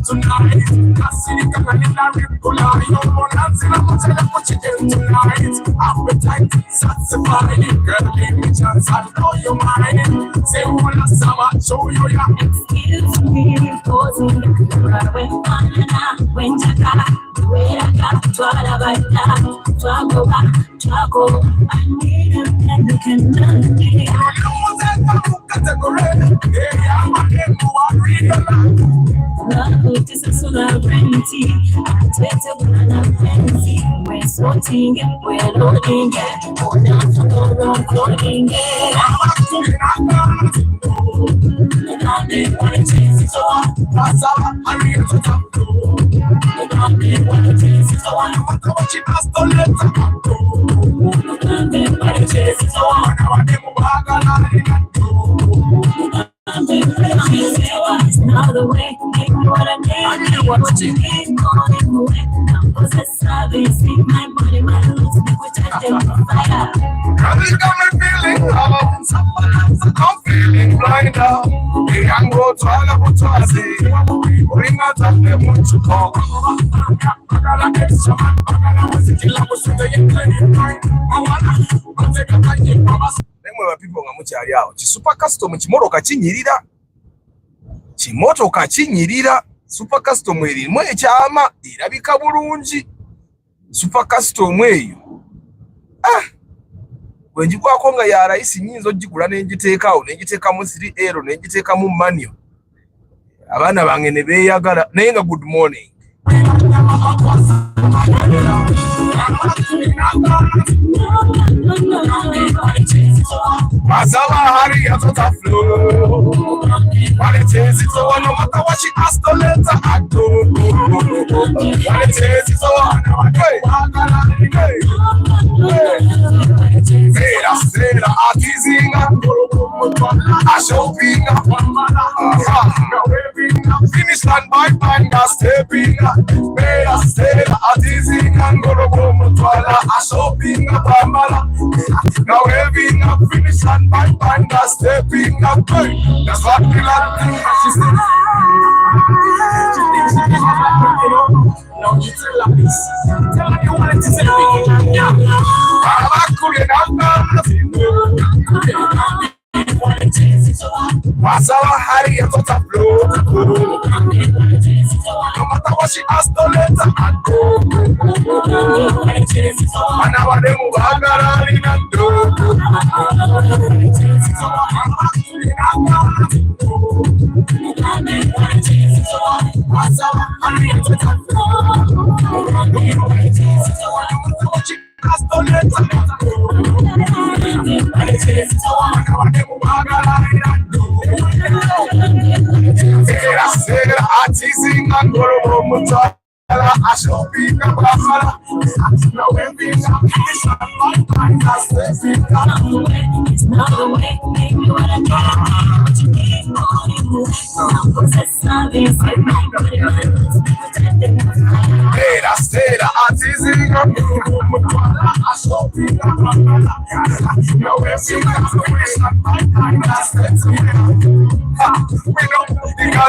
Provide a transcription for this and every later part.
tonight. Casino and in a regular, your money in a much of what you get tonight. Appetite satisfied, girl, give me chance, I know your mind. Say, wanna summer, show you your excuse me, posing the camera when you got the way I got to I need him and you can love is a sovereignty. I take the one I'm fancy. We're sorting it, we're loading it. Oh, now for the wrong coding it. I didn't want to chase it, so that's how I real to talk to. I didn't want to chase it, so I want to watch it as the letter. I didn't want to chase it, so I want to bag on it. It's not the way, make me what I need. What you need, calling away. I'm possessed, see my body, my looks, make we touch them fire. Girl, you got me feeling low. I'm feeling blind now. We can go to all about to see. Bring out of them what you call. I gotta get some. I was a killer, was the young lady. I'll take a bite from us. People ngamukyali awo super custom kimotoka kinyirira super custom erimu ekyama erabika bulungi super custom eyo bwenjigwako nga ya raisi nyinzo ogigula n'engiteekawo n'engiteekamu 3L n'engiteekamu manual abaana bange ne beeyagala naye nga good morning. Masala hari ya tota flow. Wale chezi so no matter what she has to let her go. Wale chezi so Sera atizinga ashopinga finish line by stepping sera atizinga ngorogomo twala ashopinga pamala now having a finish line by stepping up. That's what we like to do. No, you tell her this. Tell her you want to say Masala hari ya tota flow. No matter what she has to let her go. Mana wademu bagara linando. Masala hari ya tota flow.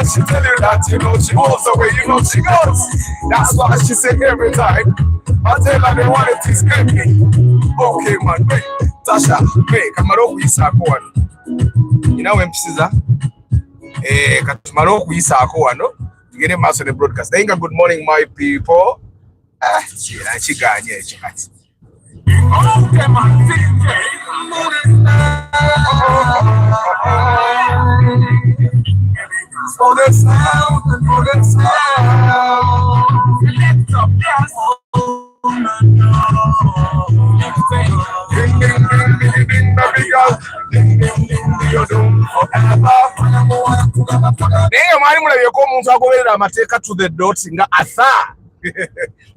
She tell you that, you know, she goes the way, you know, she goes. That's why she say every time. I tell her they want it is creepy. Okay, man, wait. Tasha, wait, kamaro kuisako wano. You know when pisiza? Kamaro kuisako wano. To get a mass on the broadcast. They good morning, my people. Chiganye, chikati. Okay, man, for the sound, lift up your soul, ding, ding, ding, ding, ding, baby girl, ding, ding, ding, you're doomed forever. Damn, I'm gonna come to the dots in Asa.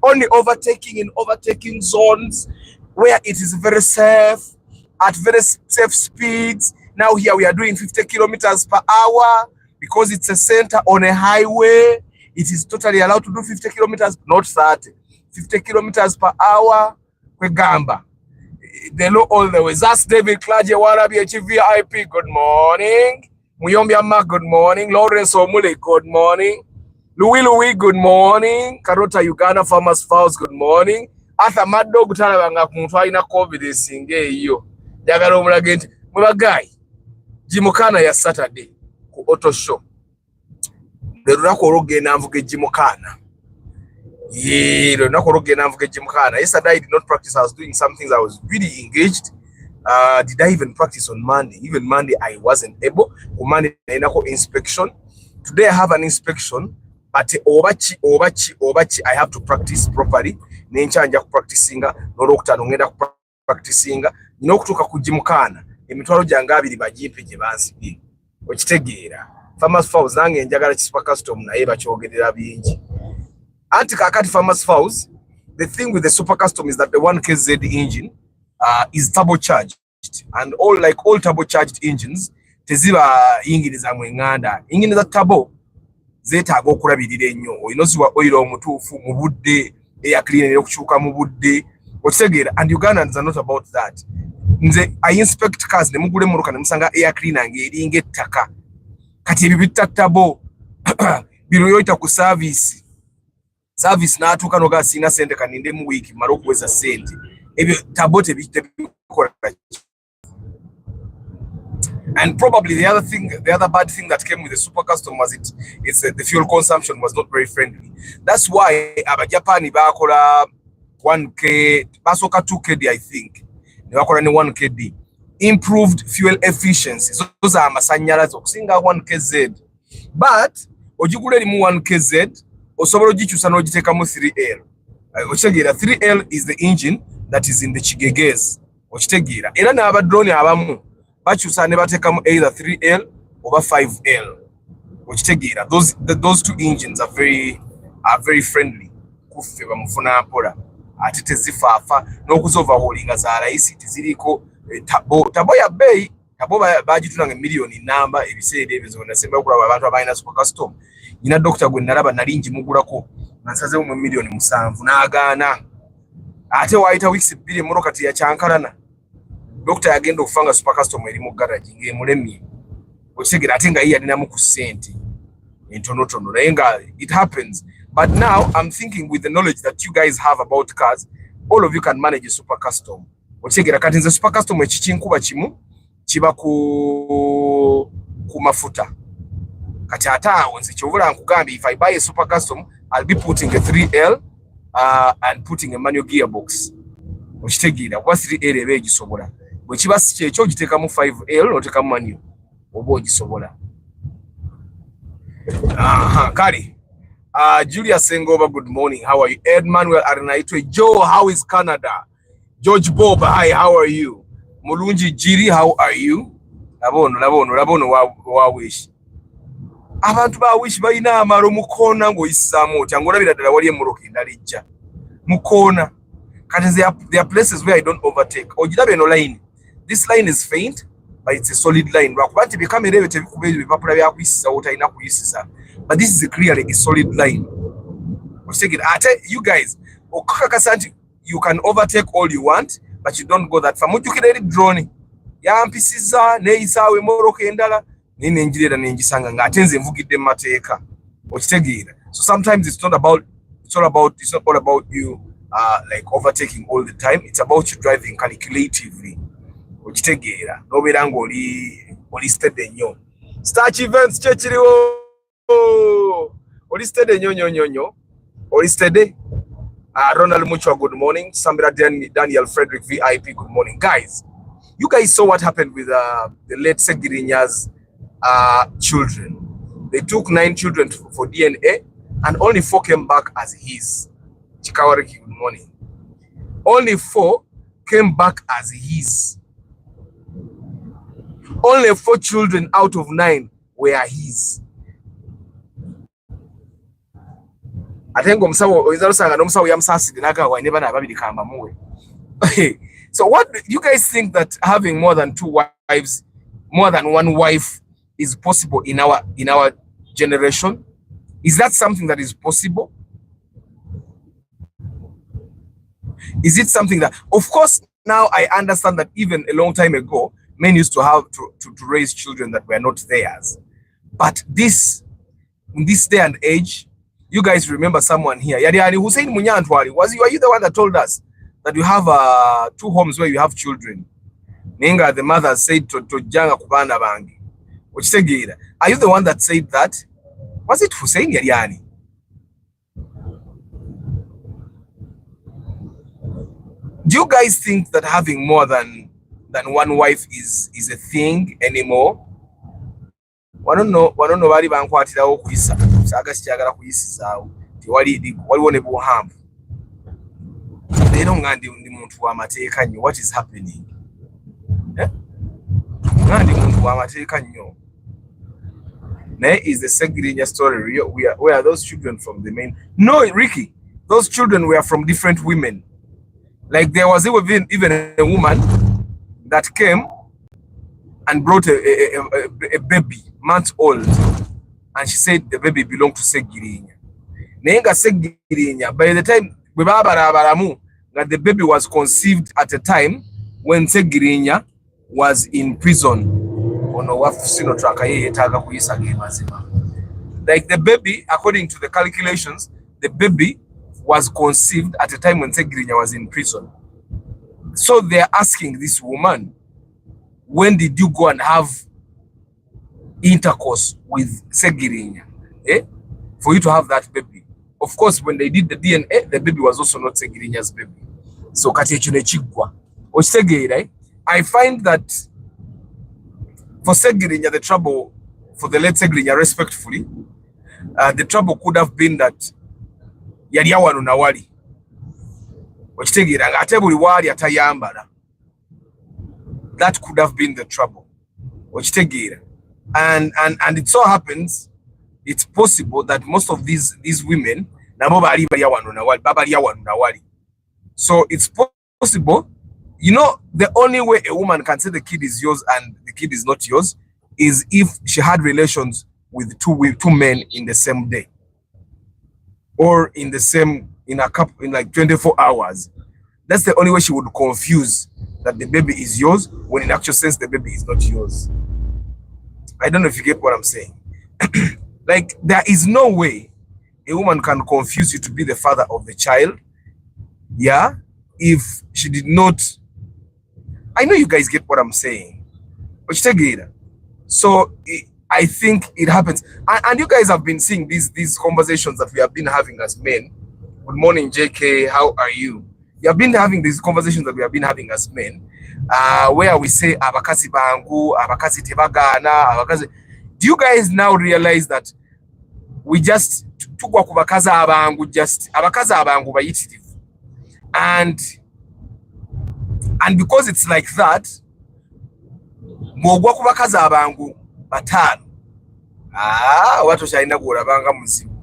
Only overtaking in overtaking zones where it is very safe, at very safe speeds. Now here we are doing 50 kilometers per hour. Because it's a center on a highway, it is totally allowed to do 50 kilometers, not 30. 50 kilometers per hour, Kwegamba. They know all the way. That's David Klaje Warabi HVIP, good morning. Muyombi Amma, good morning. Lawrence Omule, good morning. Louis, good morning. Karota Uganda Farmers Files, good morning. Arthur Maddo gutalabanga ku muntu alina COVID esinga eyo. Njagala omulage nti mwebagayi Jimukana ya Saturday ku auto show. Lunaku olw'okugenda nvuga Jimukana. Lunaku olw'okugenda nvuga Jimukana. Yesterday I did not practice. I was doing some things. I was really engaged. Did I even practice on Monday? Even Monday I wasn't able. On Monday I had inspection. Today I have an inspection. But obachi I have to practice properly. Nenchanja ku practicinga n'olwokutaano ngenda ku practicinga nina okutuuka ku Jimukana emitwalo gyange abiri bagimpe gye bansibye okitegeera Farmers Files nange njagala ki super custom naye bakyogerera bingi anti kakati Farmers Files the thing with the super custom is that the 1KZ engine is turbocharged and all turbocharged engines teziba engine za mwenganda engine za turbo zeetaaga okulabirira ennyo oyinoziwa oil omutuufu mu budde air cleaner okukyuka mu budde okitegeera and Ugandans are not about that. Nze I inspect cars ne mugule muruka ne musanga air cleaner ng'eringa ettaka kati ebyo bittattabo biro yoyita ku service n'atuuka noga sina sente kaninde mu week mara okuweza sente ebyo tabo tebikola. And probably the other bad thing that came with the super custom was it's the fuel consumption was not very friendly. That's why Abajapani bakola 1K, basoka 2KD I think. They bakola ni 1KD. Improved fuel efficiency. Those are amasanyalaze okusinga 1KZ. But ojigule limu 1KZ osobola ogikyusa n'ogiteekamu 3L. Okitegeera 3L is the engine that is in the Chigegez. Okitegeera era n'abadrone abamu bakyusa ne bateekamu either 3L or 5L. Okitegeera those two engines are very friendly. Kuffe bamufuna mpola ate tezifaafa n'okuzovaholinga za layisi teziriko tabo ya bei tabo bagitunanga miliyoni namba ebiseera ebyo zonna semba okulaba abantu abalina super custom. Nyina dokita gwe nalaba nali ngimugulako nasazeewo mu miliyoni 7 n'agaana ate waayita weeks 2 emmotoka teyakyankalana. Dokita yagenda okufanga super custom eri mu garage ng'emulemye okitegeera ate nga yalinamu ku ssente entonotono naye nga it happens. But now I'm thinking with the knowledge that you guys have about cars, all of you can manage a super custom. Okitegeera kati nze super custom ekikinkuba kimu kiba ku mafuta kati ate awo nze kyovula nkugambye if I buy a super custom I'll be putting a 3L and putting a manual gearbox. Okitegeera kuba 3L eba egisobola bwe kiba si kyekyo ogiteekamu 5L n'oteekamu manual oba ogisobola. Kale Julius Sengoba, good morning. How are you? Ed Manuel Arnaitwe. Joe, how is Canada? George Bob, hi, how are you? Mulunji Jiri, how are you? Labono wa wish. Abantu ba wish bayina amaro mukona ngo isamo cyangwa biradala wali emuroke ndalijja. Mukona. Kati there are places where I don't overtake. Ojirabe no line. This line is faint, but it's a solid line. Rakubati become rebete bikubezi bipapula bya kuyisiza otayina kuyisiza. But this is clearly a solid line. You guys, you can overtake all you want, but you don't go that far. Mujukire drone. Yampisiza neisawe moroke endala nine njirera nenjisanga ngatenze mvugidde mateeka. Okitegeera. So sometimes it's not all about you like overtaking all the time. It's about you driving calculatively. Okitegeera. Nobeera ng'oli steady nnyo. Starch events kyekiriwo. Oli steady nyonyo. Oli steady. Ronald Muchwa, good morning. Samira Daniel Frederick VIP, good morning. Guys, you guys saw what happened with the late Segirinya's children. They took 9 children for DNA and only 4 came back as his. Chikawariki, good morning. Only 4 came back as his. Only 4 children out of 9 were his. Atengo msawo oyizarusanga nomsawo yamsaside naga wa neba na babiri kamba muwe. So what you guys think that having more than 2 wives, more than 1 wife is possible in our generation? Is that something that is possible? Is it something that, of course, now I understand that even a long time ago, men used to have to raise children that were not theirs. But in this day and age, You guys remember someone here? Yari Hussein Munyantwali. Are you the one that told us that you have 2 homes where you have children? Ninga, the mother said to Janga Kubana Bangi. Are you the one that said that? Was it Hussein Yariani? Do you guys think that having more than one wife is a thing anymore? Bali bankwatirawo kuyisa saga sikyagala kuyisizawo waliwo ne buhamvu leero nga ndi muntu w'amateeka nnyo. What is happening? Nga ndi muntu w'amateeka nnyo. Naye is the Segirinya story real? Where are those children from the main? No, Ricky, those children were from different women. Like there was even a woman that came and brought a baby, months old, and she said the baby belonged to Segirinya. Nenga Segirinya, by the time that the baby was conceived at a time when Segirinya was in prison. Like the baby, according to the calculations, the baby was conceived at a time when Segirinya was in prison. So they're asking this woman, when did you go and have intercourse with Segirinya, for you to have that baby? Of course, when they did the DNA, the baby was also not Segirinya's baby. So I find that for Segirinya, the trouble, for the late Segirinya, respectfully, the trouble could have been that yali awano na wali okitegeera nga ate buli wali atayambala. That could have been the trouble. And it so happens, it's possible that most of these women nabo bali awano na wali. So it's possible, you know, the only way a woman can say the kid is yours and the kid is not yours is if she had relations with two men in the same day, or in like 24 hours. That's the only way she would confuse that the baby is yours, when in actual sense the baby is not yours. I don't know if you get what I'm saying. Like, there is no way a woman can confuse you to be the father of the child, yeah, if she did not. I know you guys get what I'm saying. So I think it happens, and you guys have been seeing these conversations that we have been having as men. Good morning, JK. How are you? You have been having these conversations that we have been having as men, where we say abakazi bangu, abakazi tebagana, abakazi. Do you guys now realize that we just tugwa ku bakazi abangu, just abakazi abangu bayitirivu, and because it's like that, mwogwa ku bakazi abangu batano, watu shaina kulabanga muzibu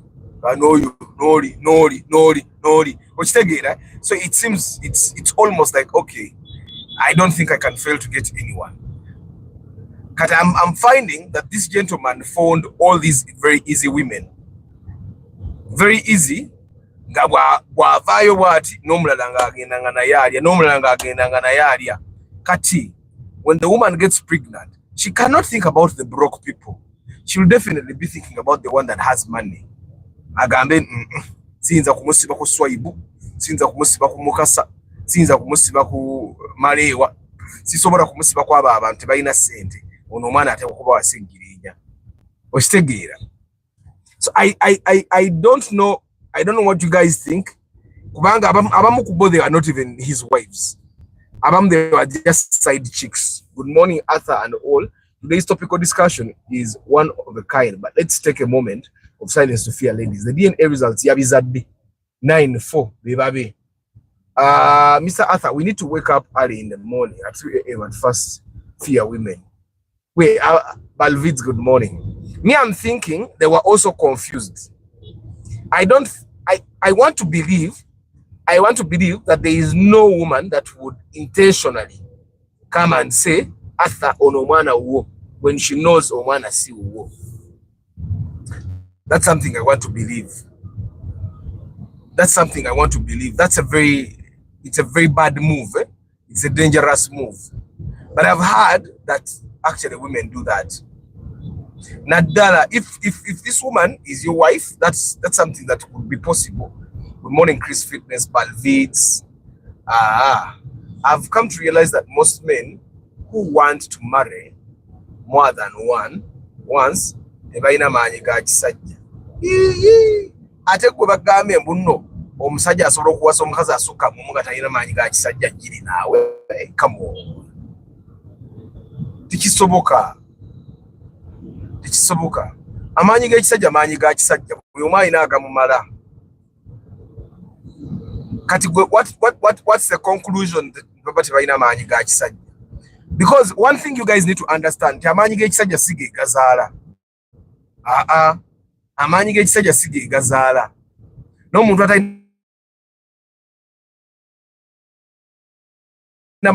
noli okitegeera. So it seems it's almost like, okay, I don't think I can fail to get anyone. But I'm finding that this gentleman found all these very easy women, very easy. Bwavaayo bwati n'omulala ng'agendanga naye alya, n'omulala ng'agendanga naye alya. Kati, when the woman gets pregnant, she cannot think about the broke people. She will definitely be thinking about the one that has money. Agambe, siyinza kumusiba ku Swaibu, siyinza kumusiba ku Mukasa, siyinza kumusiba ku Malewa, sisobola kumusiba ku abo abantu balina ssente, ono omwana ate okuba wa Segirinya. Okitegeera. So I don't know what you guys think. Kubanga abamu kubo, they are not even his wives. Abamu, they are just side chicks. Good morning, Arthur and all. Today's topical discussion is one of a kind, but let's take a moment of silence to fear ladies. The DNA results, yabizadde 9-4, bebabe. Mr. Arthur, we need to wake up early in the morning at 3 a.m. and first fear women. Wait, Balvids, good morning. Me, I'm thinking they were also confused. I want to believe that there is no woman that would intentionally come and say, Arthur onomwana uwo, when she knows omwana si uwo. That's something I want to believe. That's a very bad move. It's a dangerous move. But I've heard that actually women do that. Nadala, if this woman is your wife, that's something that could be possible. Good morning, Chris Fitness, Balvids. I've come to realize that most men who want to marry more than once, tebalina maanyi ga kisajja. Ate gwe bagambye mbuno omusajja asobola okuwasa omukazi asukka mu nga talina maanyi ga kisajja giri naawe. Come on. Tikisoboka. Amaanyi g'ekisajja maanyi ga kisajja. Buli omu alina agamumala. Kati what's the conclusion that tebalina maanyi ga kisajja? Because one thing you guys need to understand, amaanyi g'ekisajja si ge gazaala. Amaanyi g'ekisajja si ge gazaala. N'omuntu atalina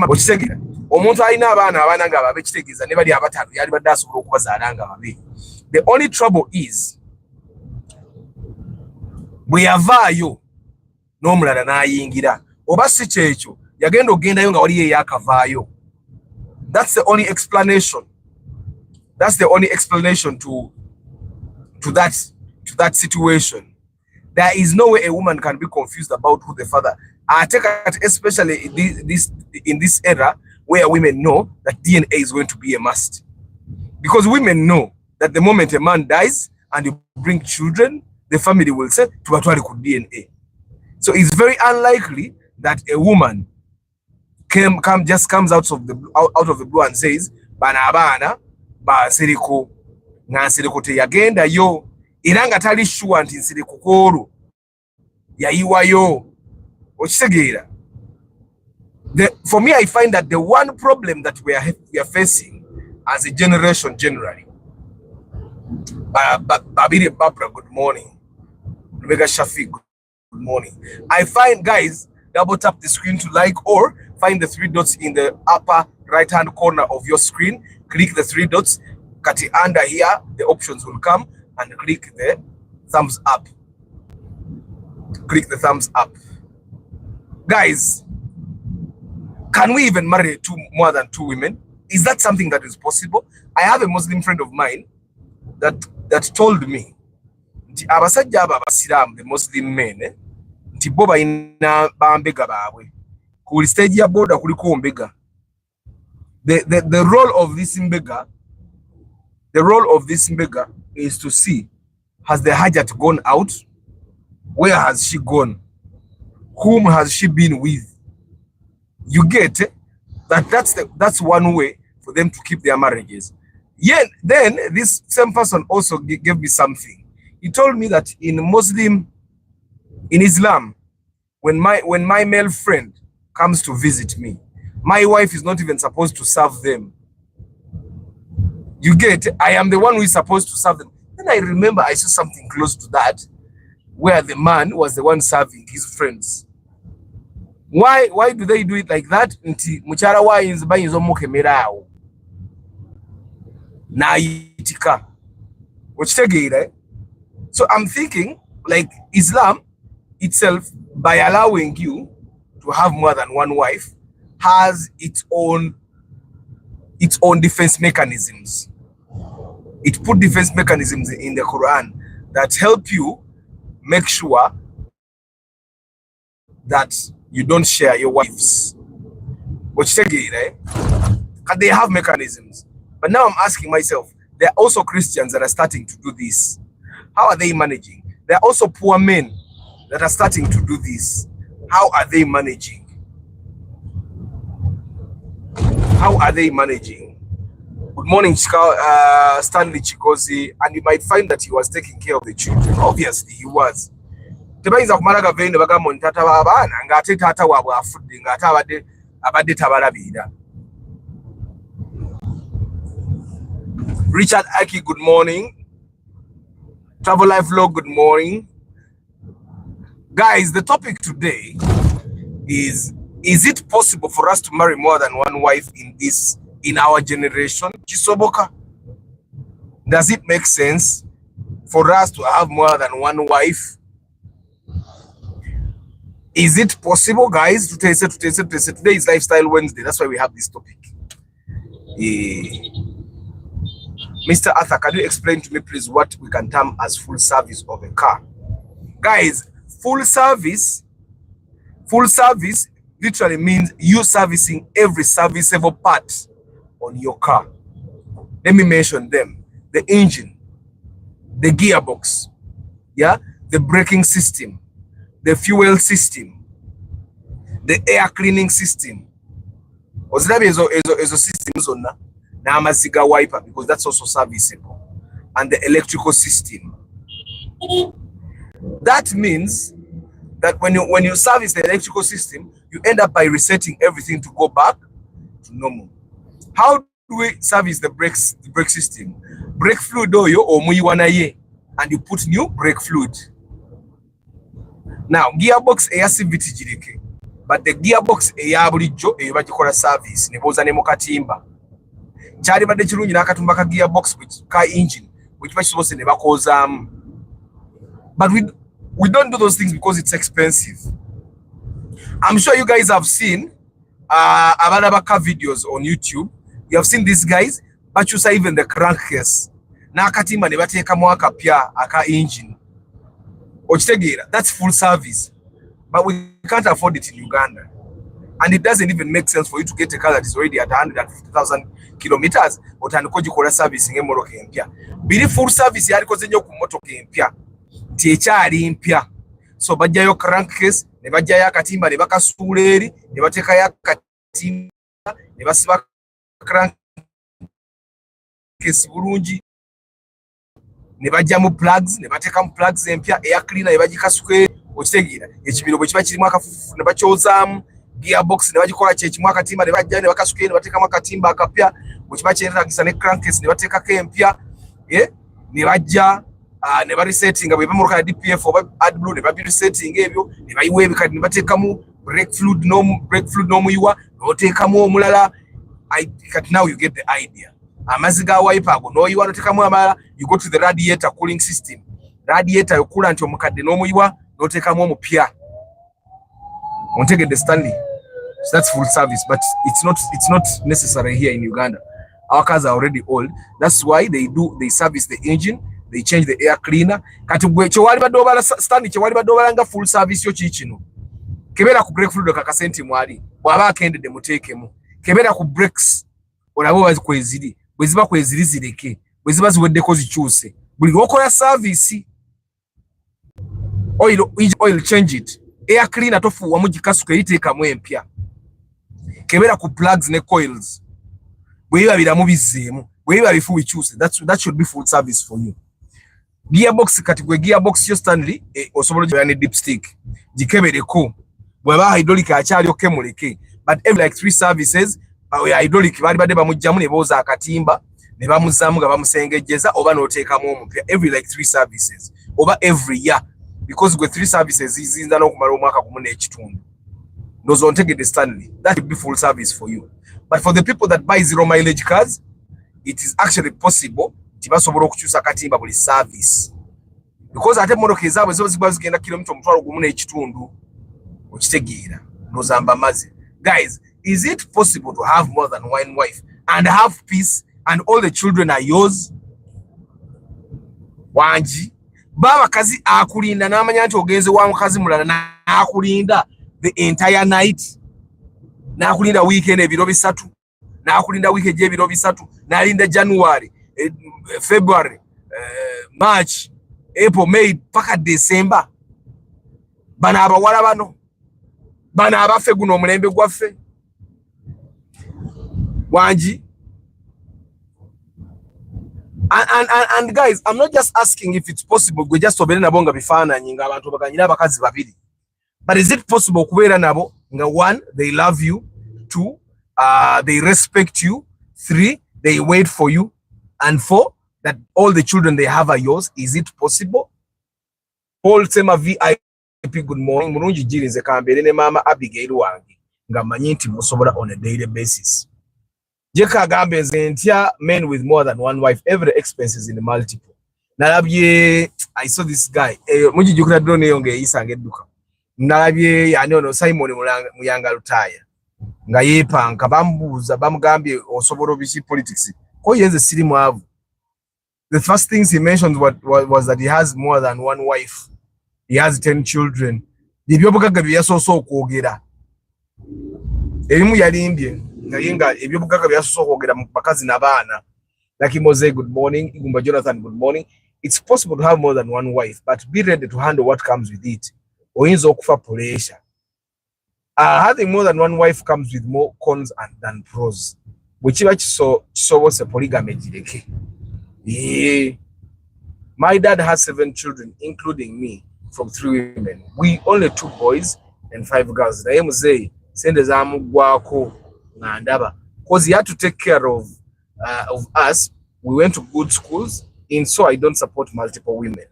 okitegeera. Omuntu alina abaana nga babe kitegeeza ne bali abataano yali badde asobola okubazaala nga babe. The only trouble is bwe yavaayo n'omulala n'ayingira oba si kyekyo yagenda ogendayo nga waliyo eyakavaayo. That's the only explanation. That's the only explanation to that situation. There is no way a woman can be confused about who the father. I take it, especially in this era where women know that DNA is going to be a must. Because women know that the moment a man dies and you bring children, the family will say, tubatwale ku DNA. So it's very unlikely that a woman just comes out of the blue and says, bana ba nsiriko nga nsiriko teyagenda yo era nga tali sure nti nsiriko koolo yayiwayo. Okitegeera. For me, I find that the one problem that we are facing as a generation generally. Babiri Barbara, good morning. Rebecca Shafiq, good morning. I find, guys, double tap the screen to like or find the 3 dots in the upper right hand corner of your screen. Click the 3 dots. Kati under here, the options will come and click the thumbs up. Click the thumbs up. Guys, can we even marry more than 2 women? Is that something that is possible? I have a Muslim friend of mine that told me, abasajja aba abasiraamu, the Muslim men, nti bo balina bambega baabwe. Ku stage ya boda kuliko mbega. The role of this mbega is to see, has the hajat gone out? Where has she gone? Whom has she been with? You get it? That's one way for them to keep their marriages. Yeah, then this same person also gave me something. He told me that in Islam, when my male friend comes to visit me, my wife is not even supposed to serve them. You get it? I am the one who is supposed to serve them. Then I remember I saw something close to that, where the man was the one serving his friends. Why do they do it like that? Nti muchara wa inzi bayinzo mukemerawo na yitika. Okitegeera? So I'm thinking, like, Islam itself, by allowing you to have more than one wife, has its own defense mechanisms. It put defense mechanisms in the Quran that help you make sure that you don't share your wives. They have mechanisms. But now I'm asking myself, there are also Christians that are starting to do this. How are they managing? There are also poor men that are starting to do this. How are they managing? How are they managing? Good morning, Stanley Chikozi. And you might find that he was taking care of the children. Obviously, he was. Tebayinza kumalaga vende bagamba ntata w'abaana ng'ate taata waabwe afudde ng'ate abadde tabalabira. Richard Aki, good morning. Travel Life Vlog, good morning. Guys, the topic today is it possible for us to marry more than one wife in our generation? Chisoboka. Does it make sense for us to have more than one wife? Is it possible, guys? Today is Lifestyle Wednesday. That's why we have this topic. Mr. Arthur, can you explain to me, please, what we can term as full service of a car? Guys, full service literally means you servicing every serviceable part on your car. Let me mention them: the engine, the gearbox, yeah, the braking system, the fuel system, the air cleaning system. Ozirabe ezo systems zonna n'amaziga wiper, because that's also serviceable, and the electrical system. That means that when you service the electrical system, you end up by resetting everything to go back to normal. How do we service the brake system? Brake fluid oyo omuyiwa naye, and you put new brake fluid. Now gearbox eya CVT jireke, but the gearbox eya bulijjo eyo bagikola service ne boza ne mukatimba. Kyali badde kirungi n'akatumba ka gearbox which car engine which bakisobose ne bakozaamu. But we don't do those things because it's expensive. I'm sure you guys have seen car videos on YouTube. You have seen these guys, but you say even the crankcase. N'akatimba ne bateekamu akapya aka engine. Okitegera, that's full service. But we can't afford it in Uganda. And it doesn't even make sense for you to get a car that is already at 150,000 kilometers otandika gikola servicing emotoka empya. Biri full service yalikoze nnyo ku motoka empya. Tekyali mpya. So bajjayo crankcase, ne bajjayo akatimba ne bakasuula eri, ne bateekayo akatimba, ne basiba crankcase bulungi, ne bajjamu plugs, ne bateekamu plugs empya, air cleaner ne bagikasuka. Okitegeera, ekibiro bwe kiba kirimu akafufu ne bakyozaamu, gearbox ne bagikola kyekimu akatimba ne bajja ne bakasuka ne bateekamu akatimba akapya, bwe kiba kyetagisa ne crankcase ne bateekako empya, ne bajja ne baresettinga bwe bamuruka ya DPF oba AdBlue ne babiresettinga ebyo ne bayiwa ebikadi ne bateekamu brake fluid n'omuyiwa n'oteekamu omulala. Kati now you get the idea. Amazzi ga wiper ago n'oyiwa n'oteekamu amalala, you go to the radiator cooling system. Radiator yo coolant omukadde n'omuyiwa n'oteekamu omupya. Ontegedde Stanley. So that's full service, but it's not necessary here in Uganda. Our cars are already old. That's why they service the engine, they change the air cleaner. Kati gwe kyewali badobala Stanley, kyewali badobala nga full service yo kikino. Kebera ku brake fluid kakasenti mwali. Bwaba akendede muteekemu. Kebera ku brakes olabo bazikweziri. Bwe ziba kweziri zireke. Bwe ziba ziweddeko zikyuse. Buli lwokola service. Oil change it. Air cleaner tofu wamugikasuka yiteekamu empya. Kebera ku plugs ne coils. Bwe biba biramu bizzeemu. Bwe biba bifu bikyuse. That should be full service for you. Gearbox kati gwe gearbox yo Stanley osobola gya ne dipstick. Gikebereko. Bwe ba hydraulic akyali okemuleke. But every like 3 services, hydraulic bali badde bamujjamu ne booza akatimba ne bamuzaamu nga bamusengejjeza oba n'oteekamu omupya. Every like 3 services. Over every year. Because with 3 services ziyinza n'okumala omwaka gumu n'ekitundu. Those ontegedde Stanley. That would be full service for you. But for the people that buy 0 mileage cars, it is actually possible tibasobola okukyusa katimba buli service. Because ate emmotoka ezaabwe zo zigwa zigenda kilomita omutwalo gumu n'ekitundu. Okitegeera. Nozamba mazi. Guys, is it possible to have more than one wife and have peace and all the children are yours? Wanji. Baba kazi akulinda n'amanya nti ogenze wa mukazi mulala n'akulinda the entire night. N'akulinda weekend ebiro bisatu. N'akulinda weekend ebiro bisatu. N'alinda January, February, March, April, May, paka December. Bana abawala bano. Bana abafe guno omulembe gwaffe. Wanji. And guys, I'm not just asking if it's possible we just obere nabo nga bifaananyi nga abantu baganyira abakazi babiri. But is it possible kubeera nabo nga 1, they love you, 2, they respect you, 3, they wait for you, and 4, that all the children they have are yours? Is it possible? Paul Sema VIP, good morning. Mulungi jirinze kambere ne mama Abigail wange nga manyi nti musobola on a daily basis. Jeka agambe nze ntya men with more than one wife, every expenses in multiple. Nalabye, I saw this guy. Mujijukira drone yonge yisange edduka. Nalabye yani ono Simon Muyanga Lutaya. Nga yepanka bambuuza bamugambye osobola obisi politics. Ko yenze siri mwavu. The first things he mentioned was that he has more than one wife. He has 10 children. Ebyobugaga byasoose okwogera. Erimu yali Indian. Naye nga ebyobugaga byasoose okwogera mu bakazi n'abaana. Like Mose, good morning. Igumba Jonathan, good morning. It's possible to have more than one wife, but be ready to handle what comes with it. Oyinza okufa pressure. Having more than one wife comes with more cons than pros. Bwekiba kisobose polygamy gireke. Yeah. My dad has 7 children, including me, from 3 women. We only 2 boys and 5 girls. Naye Muzei, sende zamugwako ngandaba. Because he had to take care of us. We went to good schools, and so I don't support multiple women.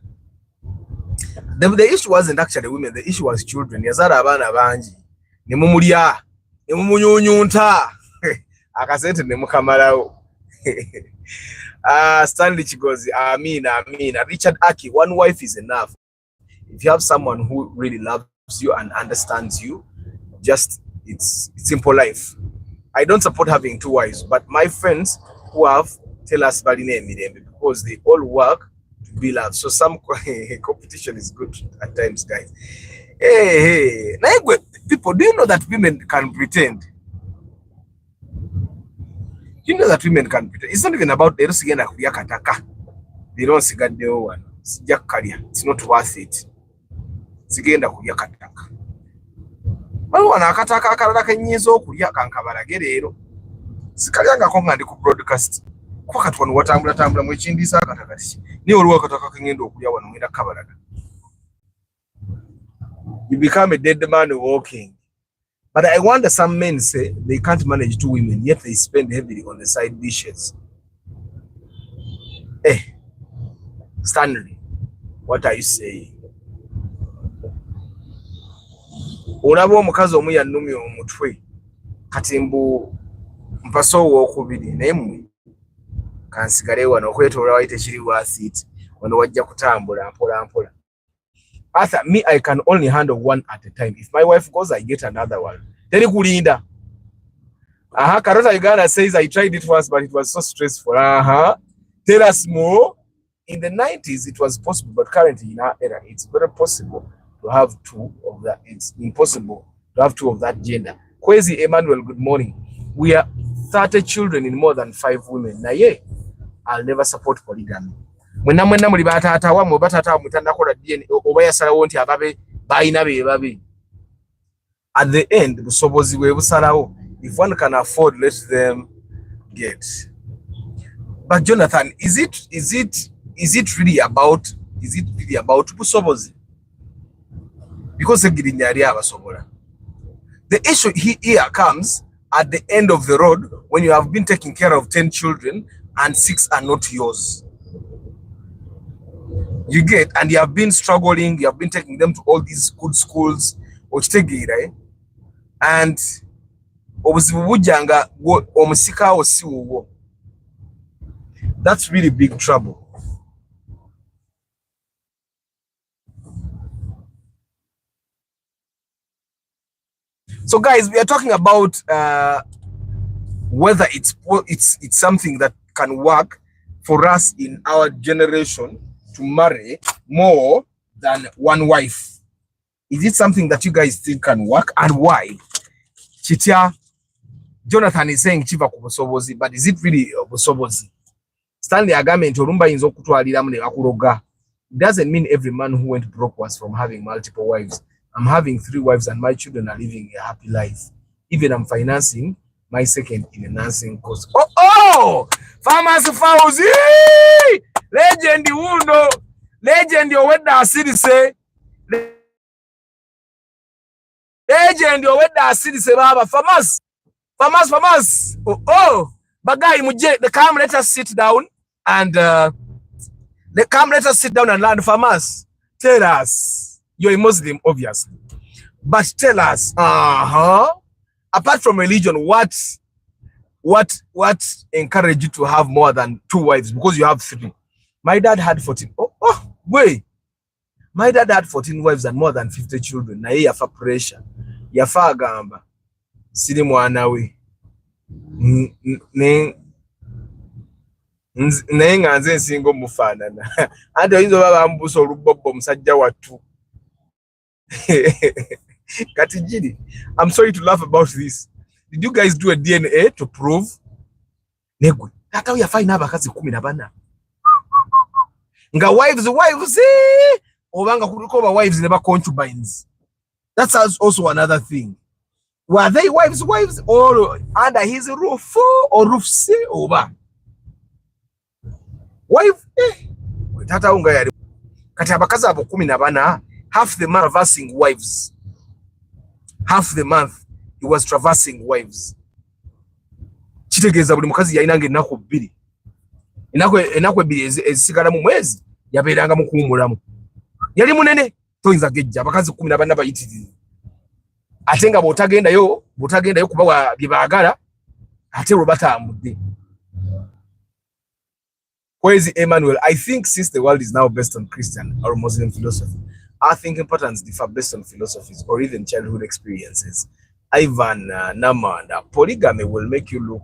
The issue wasn't actually women, the issue was children. Yazara abana bangi. Nemumulya, nemumunyunyunta. Akasente nemukamalawo. Stanley Chigozi, Amina. Richard Aki, one wife is enough. If you have someone who really loves you and understands you, just it's simple life. I don't support having 2 wives, but my friends who have tell us because they all work to be loved. So some competition is good at times, guys. Hey. People, do you know that women can pretend? You know that women can pretend. It's not even about they don't see kataka. They don't see the one. It's not worth it. Sigenda kulya kataka. Baliwana akataka akalala kenyiza okulya kankabalage leero. Sikalyanga ko ngandi ku broadcast. Kwa katwanu watambula mu ekindisa akataka kiki. Ni oluwa akataka kengenda okulya wano ngenda kabalaga. You become a dead man walking. But I wonder some men say they can't manage 2 women, yet they spend heavily on the side dishes. Stanley, what are you saying? Olaba omukazi omu yannumya omutwe kati mbu mpaso ow'okubiri naye mmwe kansigale wano okwetoola wali tekiri worth wano wajja kutambula mpola. Arthur, me, I can only handle 1 at a time. If my wife goes, I get another one. Teri kulinda. Karota Uganda says I tried it once, but it was so stressful. Tell us more. In the 90s, it was possible, but currently in our era, it's very possible to have 2 of that. It's impossible to have 2 of that gender. Kwezi Emmanuel, good morning. We are 30 children in more than 5 women. Na ye, I'll never support polygamy. Mwena muli batata wamwe batata mutanda kola DNA oba yasalawo nti ababe bayina be babe. At the end, busobozi bwe busalawo. If one can afford, let them get. But Jonathan, is it really about busobozi? Because the issue here comes at the end of the road when you have been taking care of 10 children and 6 are not yours. You get, and you have been struggling, you have been taking them to all these good schools, right? And that's really big trouble. So guys, we are talking about whether it's something that can work for us in our generation to marry more than 1 wife. Is it something that you guys think can work, and why? Chitia Jonathan is saying chiva kubusobozi, but is it really busobozi? Stanley agame nti olumba yinza okutwaliramu ne bakuloga. Doesn't mean every man who went broke was from having multiple wives. I'm having 3 wives and my children are living a happy life. Even I'm financing my second in a nursing course. Oh! Farmers Fauzi! Legend Wundo! Legend your weather city say. Legend your weather city say baba. Farmers! Oh! Bagay muje, they come let us sit down and learn. Farmers. Tell us. You're a Muslim, obviously. But tell us, apart from religion, what encouraged you to have more than 2 wives? Because you have 3. My dad had 14. Wait. My dad had 14 wives and more than 50 children. Na yafa pressure. Yafa agamba. Siri mwana we. naye nga nze nsinga omufaanana anti oyinza oba bambuusa olubobbo omusajja wattu kati giri. I'm sorry to laugh about this. Did you guys do a DNA to prove negwe tata we yafine abakazi 14 nga wives obanga kuliko ba wives ne ba concubines? That's also another thing. Were they wives or under his roof or roof C oba wife tata unga yali kati abakazi abo 14 half the month traversing wives, half the month he was traversing wives. Kitegeeza buli mukazi yayinanga ennaku 2 ennaku 2 ezisigala mu mwezi yabeeranga mu kuwumulamu. Yali munene toyinza gejja abakazi 14 bayitirivu ate nga bw'otagendayo kubawa bye baagala ate lwe batambudde. Kwezi Emmanuel, I think since the world is now based on Christian or Muslim philosophy, our thinking patterns differ based on philosophies or even childhood experiences. Ivan Namanda, polygamy will make you look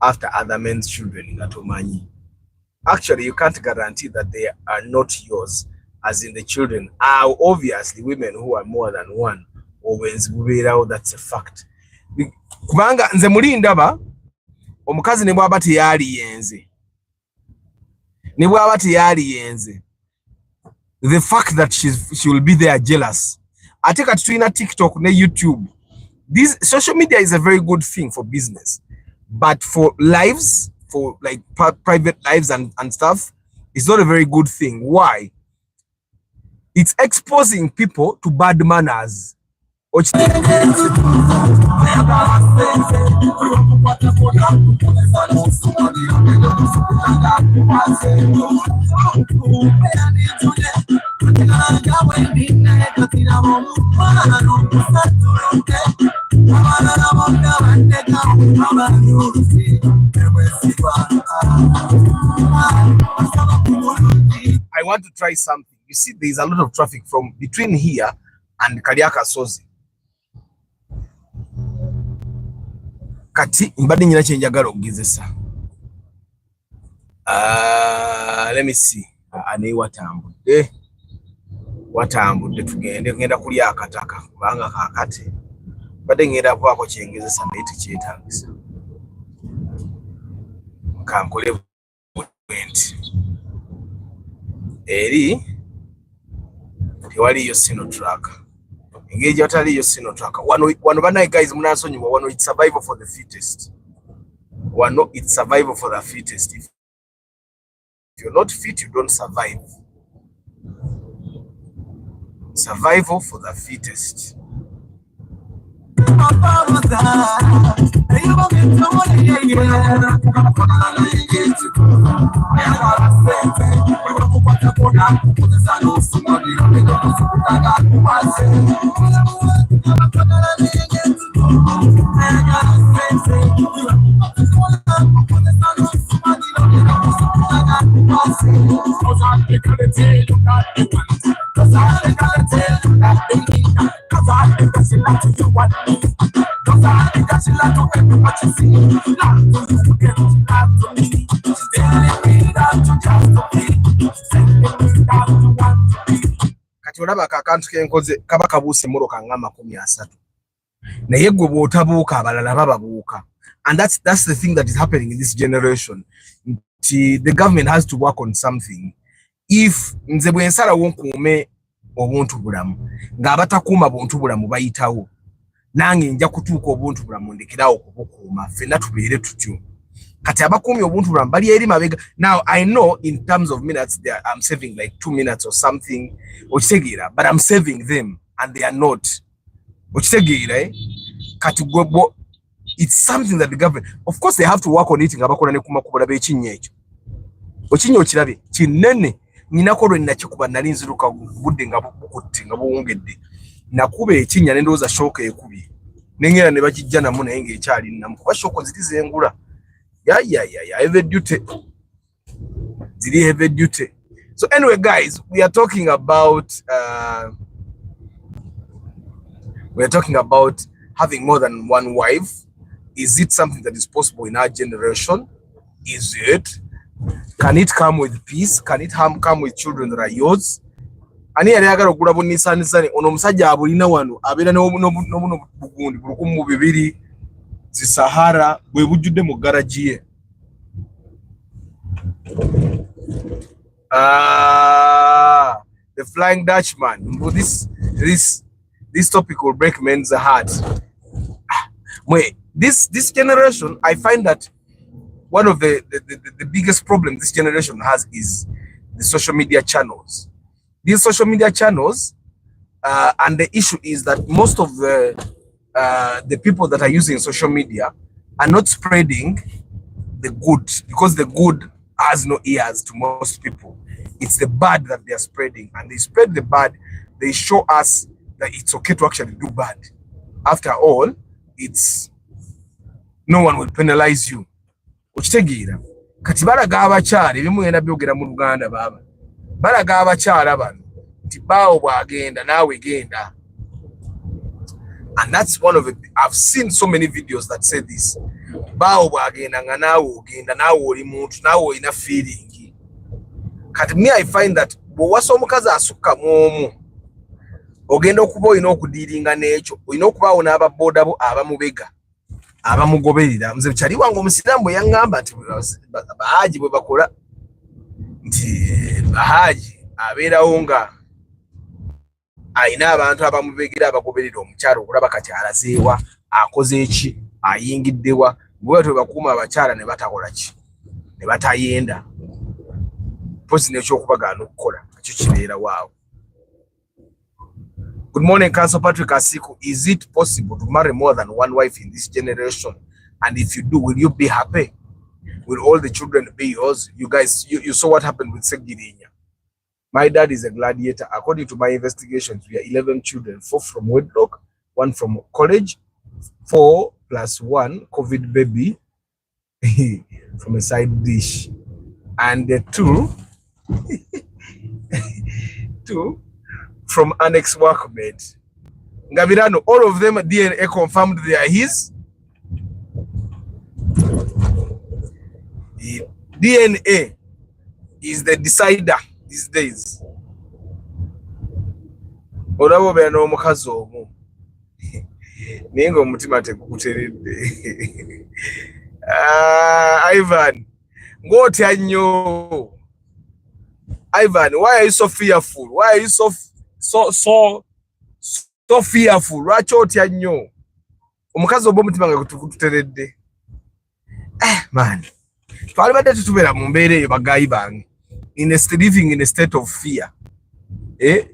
after other men's children in Atomanyi. Actually, you can't guarantee that they are not yours, as in the children are obviously women who are more than one. Always out, that's a fact. Kubanga nze muli ndaba omukazi ne bwaba teyali yenze. The fact that she will be there jealous. I take at Twitter, TikTok, and YouTube. This social media is a very good thing for business, but for lives, for like private lives and stuff, it's not a very good thing. Why? It's exposing people to bad manners. I want to try something. You see, there's a lot of traffic from between here and Kariaka Sozi. Kati mbadde nyina kye njagala okugezesa. Let me see. Ani watambudde ngenda kulya akataka kubanga kakate mbadde ngenda kwako kyengezesa naye tekyetagisa. Kankole bwenti eri tewaliyo sinotrack. Engage wataliyo sinotrack. Wano banaye guys munasonyiwa wano it's survival for the fittest. Wano it's survival for the fittest. If you're not fit, you don't survive. Survival for the fittest. Kati olaba akantu kenkoze kaba kabuuse muloka nga 30 naye gwe bw'otabuuka abalala bababuuka. And that's the thing that is happening in this generation. The government has to work on something. If nze bwe nsalawo nkuume obuntu bulamu ng'abatakuuma buntu bulamu bayitawo, nange nja kutuuka obuntu bulamu ndekerawo okubukuuma, ffenna tubeere tutyo. Kati abakuumye obuntu bulamu bali eri mabega. Now I know in terms of minutes I'm saving like 2 minutes or something, okitegeera, but I'm saving them and they are not. Okitegeera, eh? Kati gwe it's something that the government, of course they have to work on it. Nga bakola ne kumakubola bekinnya ekyo. Okinnya okirabye kinene. Ninako lwe nakikuba nali nziruka budde nga bukutte nga buwongedde. Nakuba ekinnya ne ndowooza shooka ekubye. Nengera ne bakijja namu naye ng'ekyali nnamu. Kuba shooko ziri zengula. Heavy duty. Ziri heavy duty. So anyway, guys, we are talking about having more than one wife. Is it something that is possible in our generation? Is it? Can it come with peace? Can it come with children that are yours? Ani yali agala okugula bu Nissan ono omusajja abulina wano abeera n'obuno bugundi bulukumu bibiri zi Sahara bwe bujjudde mu garage ye. The Flying Dutchman. This topic will break men's heart. This generation, I find that one of the biggest problems this generation has is the social media channels. These social media channels, and the issue is that most of the people that are using social media are not spreading the good, because the good has no ears to most people. It's the bad that they are spreading, and they spread the bad. They show us that it's okay to actually do bad. After all, it's no one will penalize you. Ukitegeera kati balaga abakyala ebimu yena byogera mu Uganda baba balaga abakyala bano nti bawo bwagenda naawe genda. And that's one of it. I've seen so many videos that say this. Bawo bwagenda nga naawe ogenda, naawe oli muntu, naawe olina feeling. Kati me I find that bw'owasa omukazi asukka mu ogenda okuba olina okudiiringa n'ekyo, olina okubaawo n'ababoda bo abamubega abamugoberera. Nze kyali wange omusiraamu bwe yaŋŋamba nti Bahaaji bwe bakola nti Bahaaji abeerawo nga ayina abantu abamubegera abagoberera omukyala okulaba kati alazeewa akoze eki ayingiddewa bwe bwe bakuuma abakyala ne batakola ki ne batayenda pozi n'ekyokubagaana okukola ekyo kibeera waawo. Good morning, Council Patrick Asiku. Is it possible to marry more than one wife in this generation? And if you do, will you be happy? Will all the children be yours? You guys, you saw what happened with Segirinya. My dad is a gladiator. According to my investigations, we are 11 children, 4 from wedlock, 1 from college, 4 plus 1 COVID baby from a side dish, and the 2 from an ex-workmate. Ngabirano, all of them DNA confirmed they are his. DNA is the decider these days. Olabo be no mukazi omu. Ningo mutima tekukuteredde. Ivan, ngotya nnyo. Ivan, why are you so fearful? Why are you so fearful? Lwaki otya nnyo? Omukazi obo mutima nga kututeredde. Man. Twalibadde tutubeera mu mbeera eyo bagayi bange. Living in a state of fear.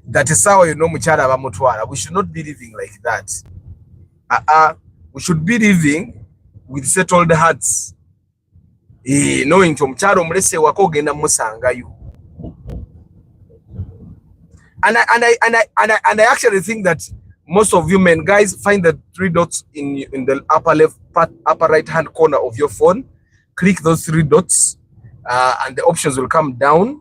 That is how you know mukyala abamutwala. We should not be living like that. We should be living with settled hearts. Knowing nti omukyala omulese wako ogenda musangayo. And I actually think that most of you men, guys, find the 3 dots in the upper right hand corner of your phone. Click those 3 dots, and the options will come down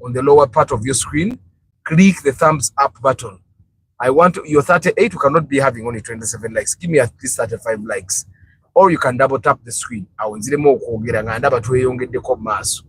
on the lower part of your screen. Click the thumbs up button. I want your 38. You cannot be having only 27 likes. Give me at least 35 likes, or you can double tap the screen. Awonziremu okwogera nga ndaba tweyongeddeko mu maaso.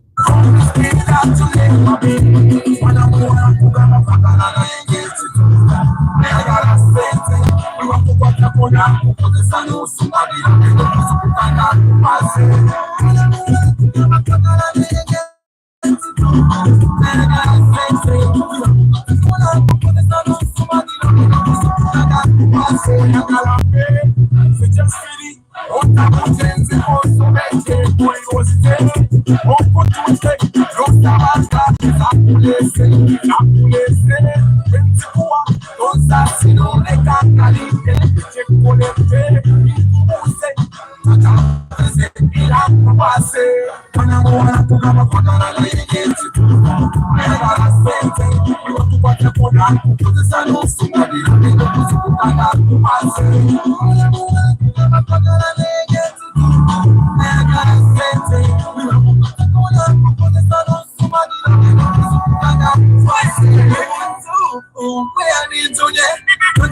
Ding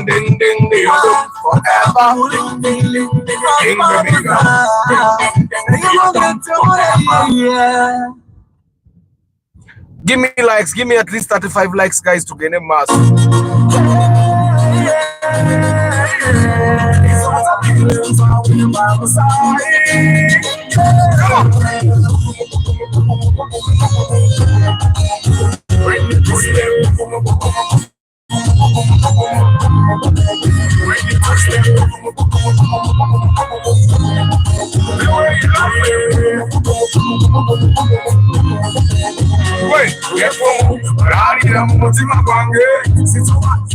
ding ding ding forever. Give me likes, give me at least 35 likes, guys, to gain a mass. Come on.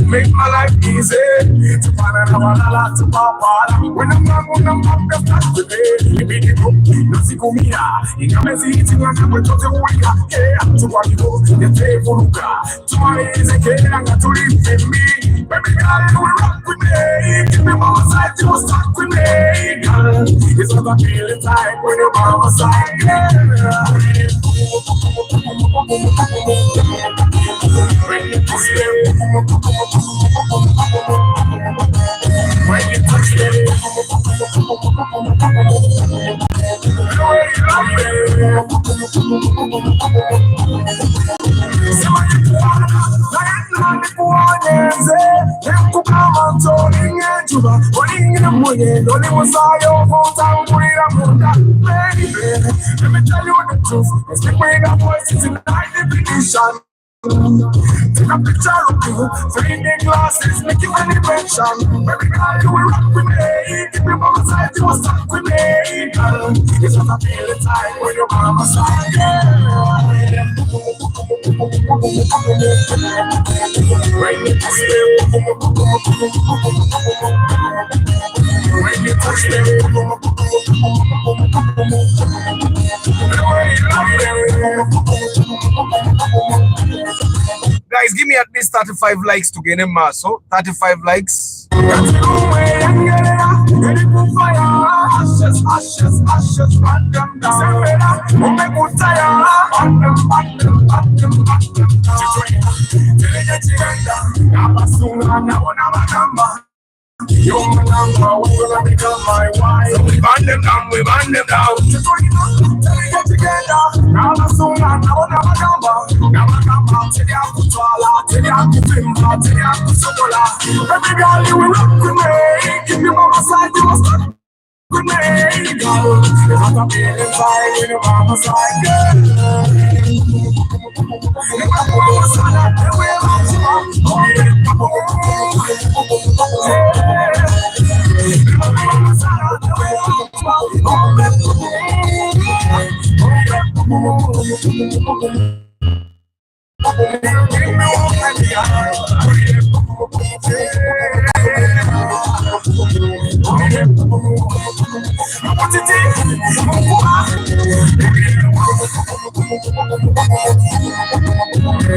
Make my life easy. To find another to papa. When I'm not on the map, today. You be the group, no sikumia. You can see it in the way to the wika. Yeah, to what you go, the table. To my is a kid, I'm not to live with me. Baby girl, you will rock with me. Give me my side, you will stuck with me. Girl, it's not a feeling time when you're by my side. Let me tell you the truth. It's the way that voices in high definition. Take a picture of you, three big glasses, make you an invention. Baby girl, you will rock with me. Give me my side, you will stuck with me. Girl, it's not a feeling time when you're by my side. When you touch me, when you touch guys, give me at least 35 likes to gain a mass. So 35 likes. You're my number, we're gonna become my wife. So we band them down, we band them down. Just so you know, till we get together. Now I'm soon, now I'm number. Now I'm number, till you have to swallow, till you have to timber, till you have to sokola. Baby girl, you will rock with me. Give me mama side, you will start with me. Girl, it's not a feeling fine when you're mama side, girl.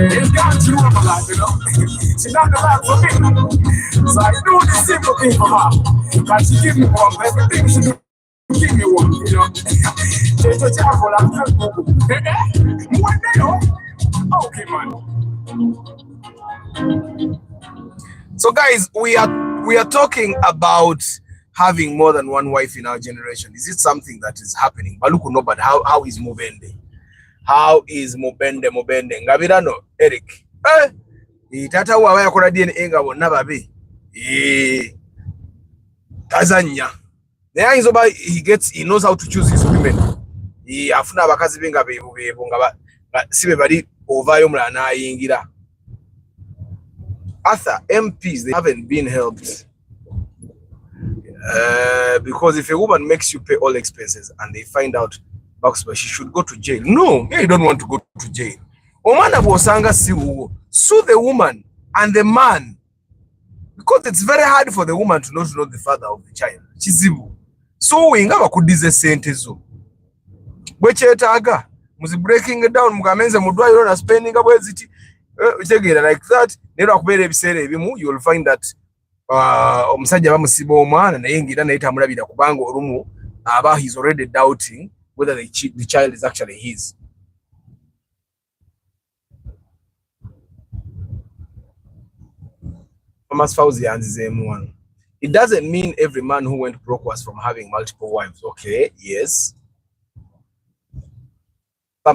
It's got you on my life, you know. She's not the life for me. So I do the simple thing for her. But she give me one, everything she do, give me one, you know. She's a child for that. One day, oh. Okay, man. So guys, we are talking about having more than one wife in our generation. Is it something that is happening? But look, no, but how is Mubende? How is Mubende? Ngabirano, Eric. Tata wa yakola DNA nga bonna babe. Tanzania. He knows how to choose his women. Afuna abakazi benga bebo nga sibe bali ovayo mulana ayingira. Arthur, MPs, they haven't been helped. Because if a woman makes you pay all expenses and they find out she should go to jail. No, you don't want to go to jail. Sue the woman and the man, because it's very hard for the woman to not know the father of the child. Chizibu. So we ngaba kudize sente zo. Bwechetaga muzi breaking it down mugamenze mudwayo na spending abweziti like that. Nero akubere ebisere ebimu, you will find that omusajja bamusiba omwana naye ngira naye tamulabira kubanga olumu he's already doubting whether the child is actually his. It doesn't mean every man who went broke was from having multiple wives. Okay, yes. The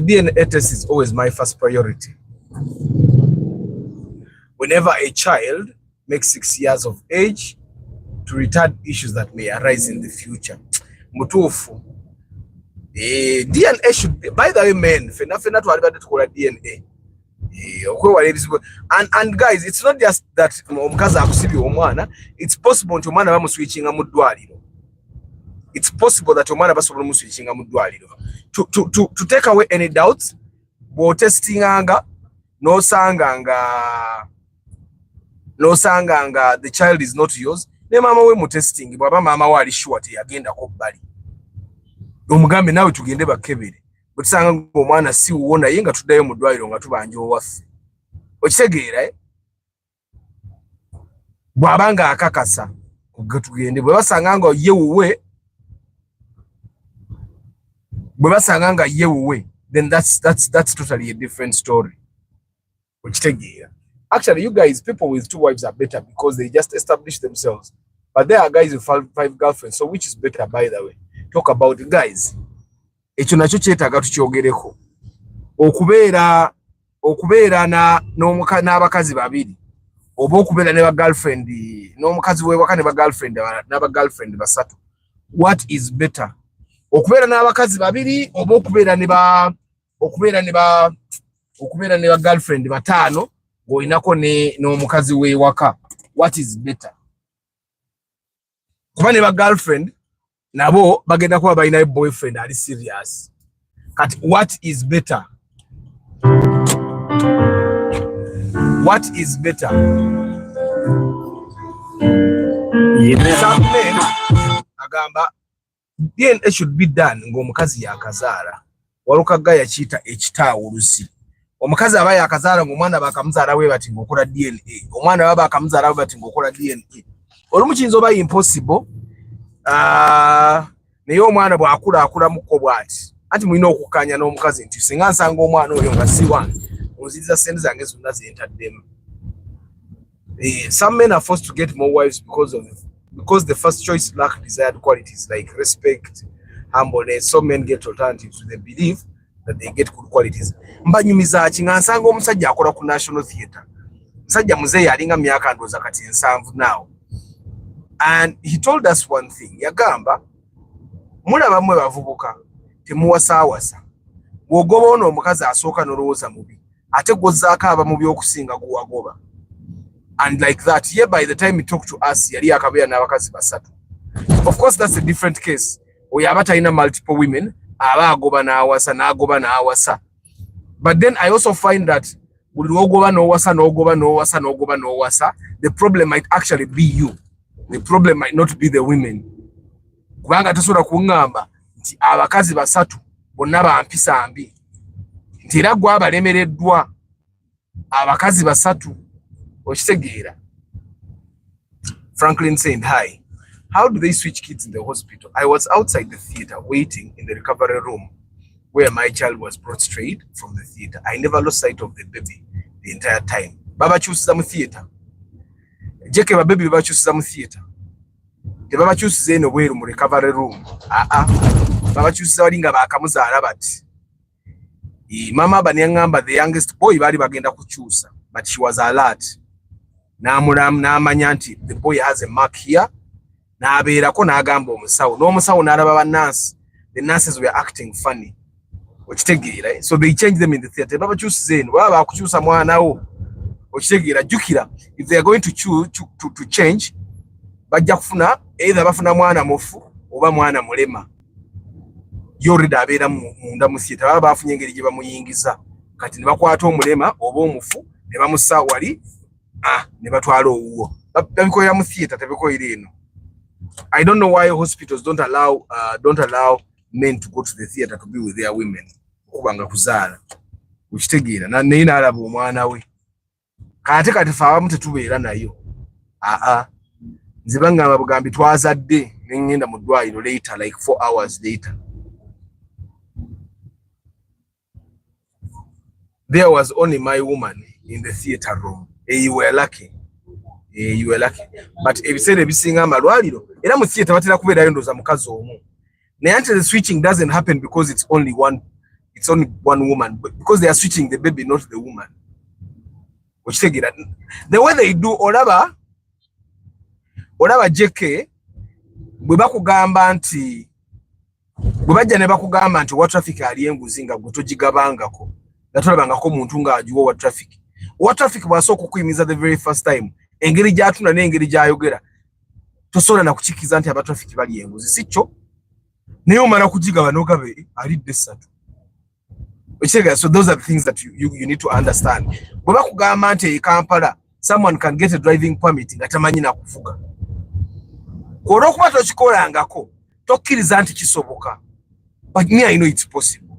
DNA test is always my first priority. Whenever a child makes 6 years of age, to retard issues that may arise in the future. Mutufu. DNA should be, by the way, men, fena to alibadi tukola DNA. And guys, it's not just that omukazi akusibi omwana, it's possible nti omwana bamuswitchinga mu ddwaliro. It's possible that omwana basobola muswitchinga mu ddwaliro. To take away any doubts, bo testinganga no sanganga the child is not yours. Ne mama we mu testing bwaba mama we ali sure te yagenda ko bali. Omugambe nawe tugende bakebere. Butsanga omwana si uwona yenga tudayo mu ddwaliro nga tubanje owaffe. Okitegeera bwabanga akakasa tugende bwe basanga nga yewuwe then that's totally a different story. Okitegeera. Actually, you guys, people with 2 wives are better because they just establish themselves. But there are guys with 5 girlfriends. So which is better, by the way? Talk about it, guys. Ekyo nakyo kyetaaga tukyogereko. Okubeera n'abakazi babiri. Oba okubeera ne ba girlfriend n'omukazi weewaka ne ba girlfriend n'aba girlfriend basatu. What is better? Okubeera n'abakazi babiri oba okubeera ne ba girlfriend bataano ng'olinako n'omukazi weewaka. What is better? Kuba ne ba girlfriend nabo bagenda kuba balina boyfriend ali serious. Kati what is better? What is better? Some men agamba DNA should be done ng'omukazi yakazaala. Walukaga yakiyita ekitaawuluzi. Omukazi aba yakazaala ng'omwana bakamuzaala we bati ng'okola DNA. Omwana baba bakamuzaala we bati ng'okola DNA. Olumu kiyinza oba impossible. Naye omwana bw'akula muko bw'ati. Anti mulina okukkaanya n'omukazi nti singa nsanga omwana oyo nga si wange onziriza ssente zange zonna ze ntaddemu. Some men are forced to get more wives because the first choice lack desired qualities like respect, humbleness. Some men get alternatives with the belief that they get good qualities. Mbanyumiza ki nga nsanga omusajja akola ku National Theatre. Musajja muzeeyi alinga myaka ndowooza kati 7 now. And he told us one thing. Yagamba mulaba mwe bavubuka temuwasaawasa. Bw'ogoba ono omukazi asooka n'olowooza mubi ate gozzaako aba mubi okusinga guwagoba. And like that, yeah, by the time he talked to us, yali akabeera n'abakazi basatu. Of course, that's a different case. Oyo aba talina multiple women, aba agoba n'awasa. But then I also find that buli lw'ogoba n'owasa, the problem might actually be you. The problem might not be the women. Kubanga tosobola kuŋŋamba nti abakazi basatu bonna bampisa mbi. Nti era gwe abalemereddwa abakazi basatu. Okitegeera. Franklin saying, hi. How do they switch kids in the hospital? I was outside the theater waiting in the recovery room where my child was brought straight from the theater. I never lost sight of the baby the entire time. Baba chusiza mu theater. Jeke ba baby baba chusiza mu theater. Te baba chusiza eno bweru mu recovery room. Baba chusiza walinga bakamuzaala bati. Mama banyangamba the youngest boy bali bagenda kuchusa, but she was alert. N'amanya nti the boy has a mark here. N'abeerako n'agamba omusawo. N'omusawo n'alaba ba nurse. The nurses were acting funny. Okitegeera. So they changed them in the theater. Baba chusiza eno. Baba bakuchusa mwana wo. Okitegeera. Jukira. If they are going to choose to change, bajja kufuna either bafuna mwana mufu oba mwana mulema. Yorida abeera munda mu theater. Baba bafunye engeri gye bamuyingiza. Kati ne bakwata omulema oba omufu ne bamussa wali ne batwala owuwo. Babikolera mu theater tebikoyira eno. I don't know why hospitals don't allow men to go to the theater to be with their women. Kubanga kuzaala. Ukitegeera naye n'alaba omwana we. Kati fa abamu tetubeera nayo. Nzibanga abagambi twazadde ngenda mu ddwaliro later like 4 hours later. There was only my woman in the theater room. You were lucky. You were lucky. But ebiseera ebisinga amalwaliro era mu theater batera kubeerayo ndoza mukazi omu. Naye the switching doesn't happen because it's only one woman, but because they are switching the baby, not the woman. The way they do olaba JK bwe bakugamba nti bwe bajja ne bakugamba nti wa traffic ali enguzi nga gutogigabangako natolabangako muntu nga ajiwo wa traffic bwasooka okuyimiza the very first time engeri gyatuna n'engeri gyayogera tosobola na kukikiza nti aba traffic bali enguzi sikyo naye omala kugigaba n'ogabe alidde essatu. So those are the things that you need to understand. Bwe bakugamba nti Kampala someone can get a driving permit nga tamanyi na kuvuga olw'okuba tokikolangako tokkiriza nti kisoboka, but me I know it's possible.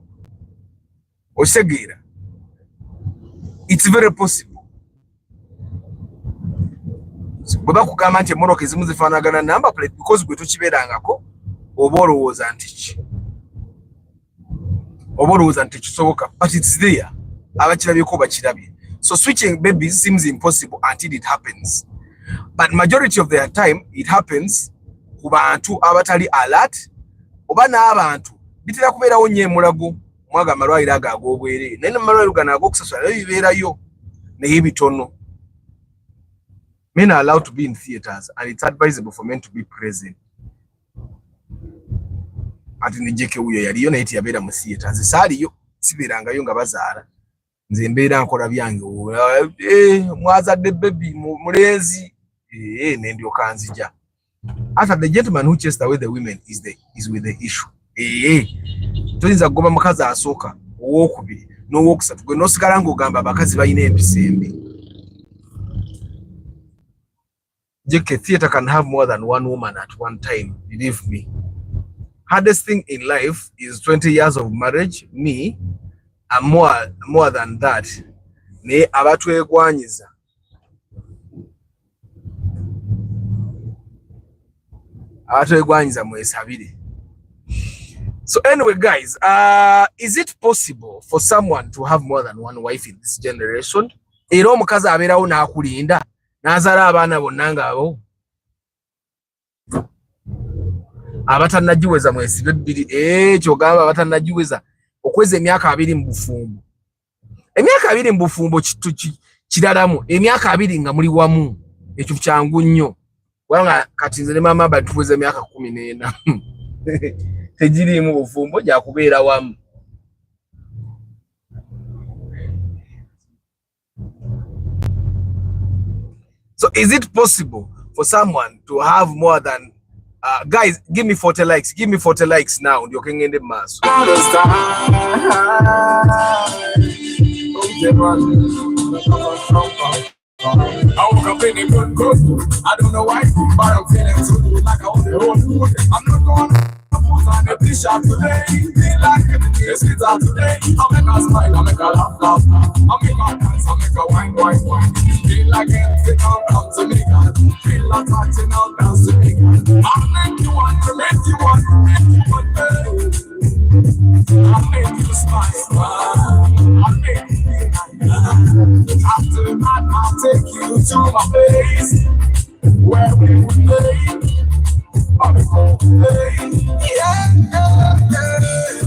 Osegeera it's very possible. Bwe bakugamba nti emmoroka ezimu zifaanagana number plate because gwe tokibeerangako oba olowooza nti kisoboka, but it's there. Abakirabyeko bakirabye. So switching babies seems impossible until it happens, but majority of the time it happens ku bantu abatali alert oba n'abantu bitera kubeerawo nnyo emulago mwaga amalwaliro ago ag'obwereere naye amalwaliro gano ag'okusasula nayo bibeerayo naye bitono. Men are allowed to be in theaters and it's advisable for men to be present. Ati ne JK uyo yaliyo naye tiyabeera mu theaters, saaliyo sibeerangayo nga bazaala nze mbeera nkola byange mwazadde baby mulenzi nendyoka nzija. After the gentleman who chased away the women is with the issue. Toyinza kugoba mukazi asooka owokubiri n'owokusatu gwe n'osigala ng'ogamba abakazi balina empisa embi. JK, theater can have more than one woman at one time, believe me. Hardest thing in life is 20 years of marriage. Me, I'm more than that. Ne abatwegwanyiza. Abatwegwanyiza mwesabire. So anyway, guys, is it possible for someone to have more than one wife in this generation? Era omukazi abeerawo n'akulinda n'azaala abaana bonna ng'abo abatannagiweza mwesibe bbiri kyogamba abatannagiweza okweza emyaka 2 mu bufumbo. Emyaka 2 mu bufumbo kiralamu, emyaka 2 nga muli wamu ekyo kyangu nnyo. Wanga kati nze ne maama batuweza emyaka 14 tejiri mu bufumbo gya kubeera wamu. So is it possible for someone to have more than guys, give me 40 likes. Give me 40 likes now. Ndio kengende maso. I woke up in a good. I don't know why, but I'm feeling so good, like I own the whole food. I'm not going to put on a t-shirt today. Feel like it's kids out today. I make her smile, I make her laugh. I make her dance, I make her wine. Feel like everything come to me, God. Feel like touching out, dance to me, God. I make you want to make you want to make you want to. I make you smile, I make you feel like after the night, I'll take you to my place where we would play. I'll be play. Yeah.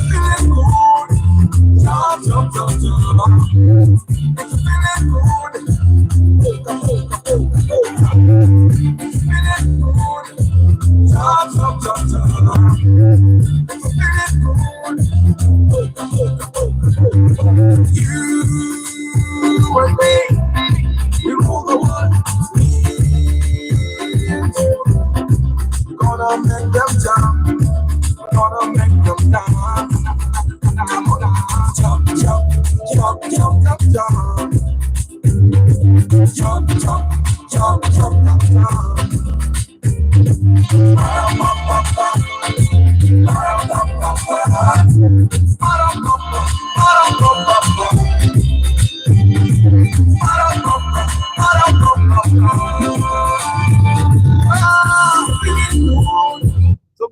Feeling good. Jump. It's feeling good. Feeling good. Jump. It's feeling good. You and me, we rule the world. We're gonna make them jump. We're gonna make them down. Jump.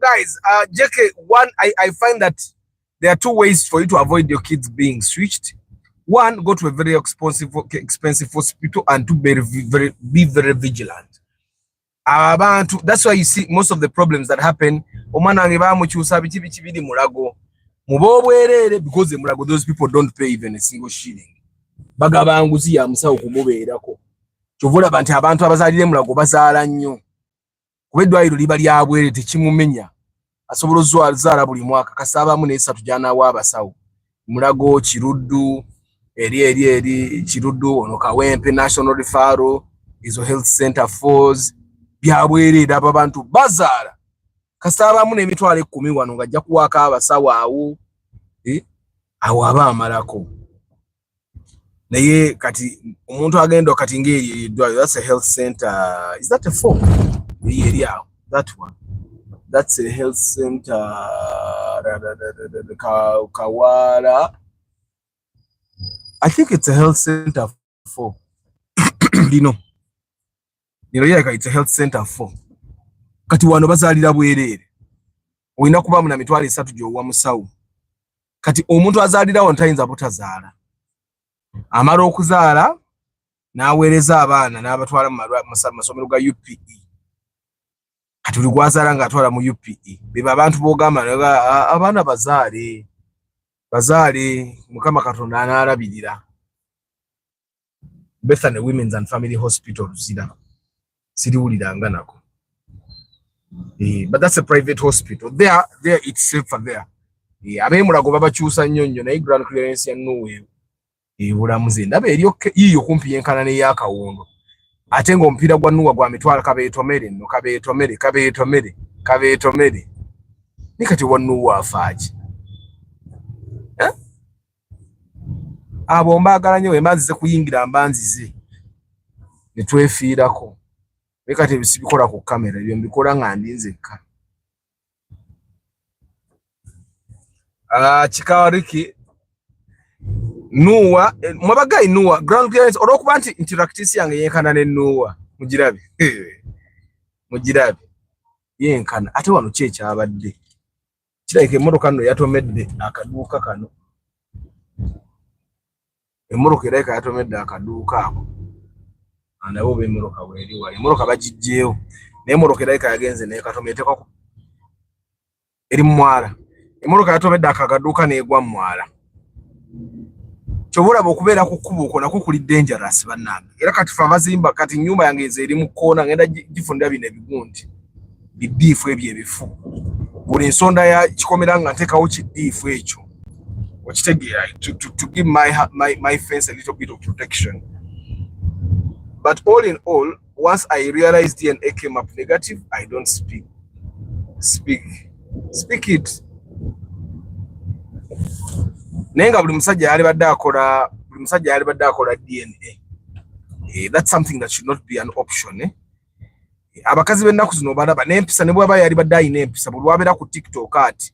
guys, JK, one, I find that there are two ways for you to avoid your kids being switched. One, go to a very expensive hospital, and two, be very vigilant. That's why you see most of the problems that happen. Because the mulago, those people don't pay even a single shilling. Bagabanguzi ya musawo kumubeerako. Kyovula banti abantu abazalire mulago bazaala nnyo. Kuba eddwaliro liba lyabwere tekimumenya. Asobola ozaala buli mwaka kasaabamu n'esatu gy'anaawa abasawo. Mulago, Kiruddu, eri Kiruddu, ono Kawempe National Referral, izo health center force, byabwere abo abantu bazaala. Kasaabamu n'emitwalo 10 wano ng'ajja kuwaako abasawo awo. Awo aba amalako. Naye kati omuntu agenda kati ngeri eddwaliro, that's a health center. Is that a form? Yeah, that one. That's a health center. Kawara. I think it's a health center for. Yeah, it's a health center for. Kati wano bazalira bwerere. Oyina kuba muna mitwalo 3 gy'owa musawo. Kati omuntu azalira wano tayinza butazaala. Amara okuzaala n'aweereza abaana n'abatwala mu masomero ga UPE. Kati buli gwazaala ng'atwala mu UPE. Beba abantu b'ogamba abaana bazaale. Mukama Katonda anaalabirira. Bethany Women's and Family Hospital zira. Siriwuliranga nako. But that's a private hospital. There it's safer there. Ab'emulago babakyusa nnyo naye ground clearance ya nowhere. Bulamuzi ndaba eri yiyo kumpi yenkana ne yakawondo. Ate ng'omupiira gwa Nuwa gwa mitwalo kabeetomere nno kabeetomere. Ni kati wa Nuwa afaaji. Abo mbaagala nnyo embanzize kuyingira mbanzize. Ne twefiirako. Ne kati ebisibikola ku kamera ebyo mbikola nga ndi nzekka. Chikawariki Nuwa, mwabagayi Nuwa, ground clearance, olwokuba nti interactisi yange yenkana ne Nuwa, mugirabe. Yenkana, ate wano ki ekyabadde. Kirabika emmotoka nno yatomedde akaduuka kano. Emmotoka erabika yatomedde akaduuka ako. Nabo b'emmotoka bw'eri wali. Emmotoka bagiggyeewo. Naye emmotoka erabika yagenze n'ekatometekako. Eri mu mwala. Emmotoka yatomedde akaduuka n'egwa mu mwala. Kyobulaba okubeera ku kkubo okwo nako kuli dangerous bannange. Era kati fe amazimba kati nnyumba yange ezo eri mu kkoona ngenda gifunda bino ebigundi. Biddiifu ebyo ebifu. Buli nsonda ya kikomera nga nteekawo kiddiifu ekyo. Okitegeera to give my fence a little bit of protection. But all in all, once I realized DNA came up negative, I don't speak it. Nenga buli musajja yali badde akola DNA. That's something that should not be an option. Abakazi b'ennaku zino balaba n'empisa ne bwaba yali badde ayina empisa buli wabeera ku TikTok ati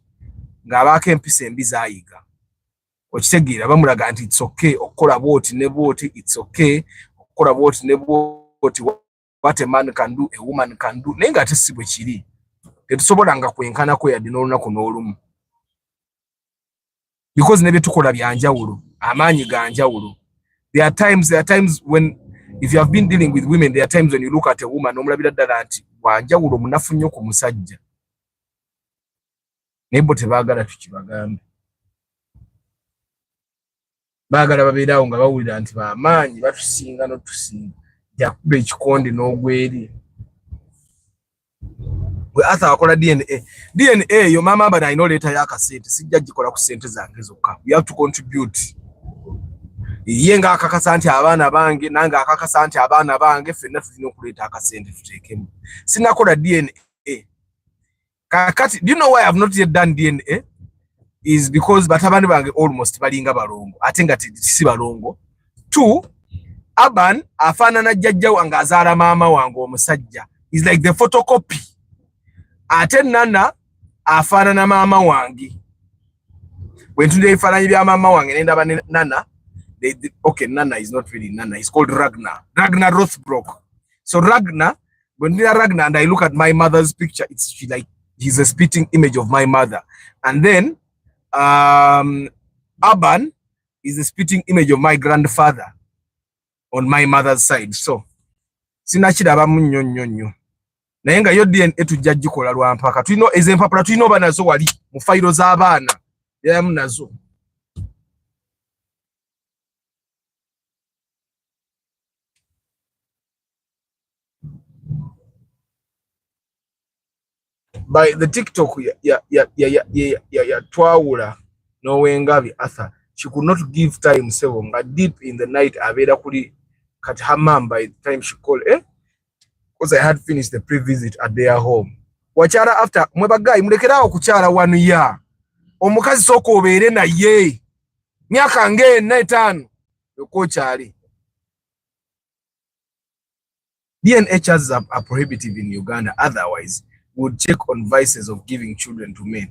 ng'abaako empisa embi z'ayiga. Okitegeera bamulaga nti it's okay okukola bwoti ne bwoti, it's okay okukola bwoti ne bwoti, what a man can do, a woman can do. Naye ng'ate si bwe kiri. Tetusobolanga kwenkanako yadde n'olunaku n'olumu. Because nebye tukola byanjawulo, amaanyi ganjawulo. There are times when, if you have been dealing with women, there are times when you look at a woman omulabira ddala nti wanjawulo munafu nnyo ku musajja. Naye bo tebaagala tukibagambe. Baagala babeerawo nga bawulira nti bamaanyi batusinga n'otusinga. Jakuba ekikondi n'ogweri. Gwe Arthur akola DNA yo mama bana ino leta yakasente sijja gikola ku sente zange zokka. We have to contribute. Ye nga akakasa nti abaana bange nange akakasa nti abaana bange ffenna tulina okuleeta akasente tuteekemu. Sinakola DNA. Kakati, do you know why I have not yet done DNA? Is because batabani bange almost balinga balongo. Ate nga si balongo. 2, Aban afaanana jjajja wange azaala maama wange omusajja. Is like the photocopy. Ate Nana afaanana maama wange. When today ebifaananyi bya maama wange nendaba Nana, okay, Nana is not really Nana. It's called Ragnar Rothbrock. So Ragnar, when we are Ragnar and I look at my mother's picture, he's a spitting image of my mother. And then Urban is a spitting image of my grandfather on my mother's side. So sinakiraba munnyo nnyo. Naye nga yo DNA tujja gikola lwampaka. Tulino ezempapula tulino banazo wali mu fayiro z'abaana. Yamu nazo. By the TikTok twawula no wengabi Arthur. She could not give time seven, but deep in the night abera kuli kat her mom by the time she called because I had finished the pre-visit at their home. Wachara after mwebagayi mulekerawo kuchara 1 year. Omukazi soko obeere na ye. Myaka nge 5 yoko chali. DNA charges are prohibitive in Uganda. Otherwise, would check on vices of giving children to men.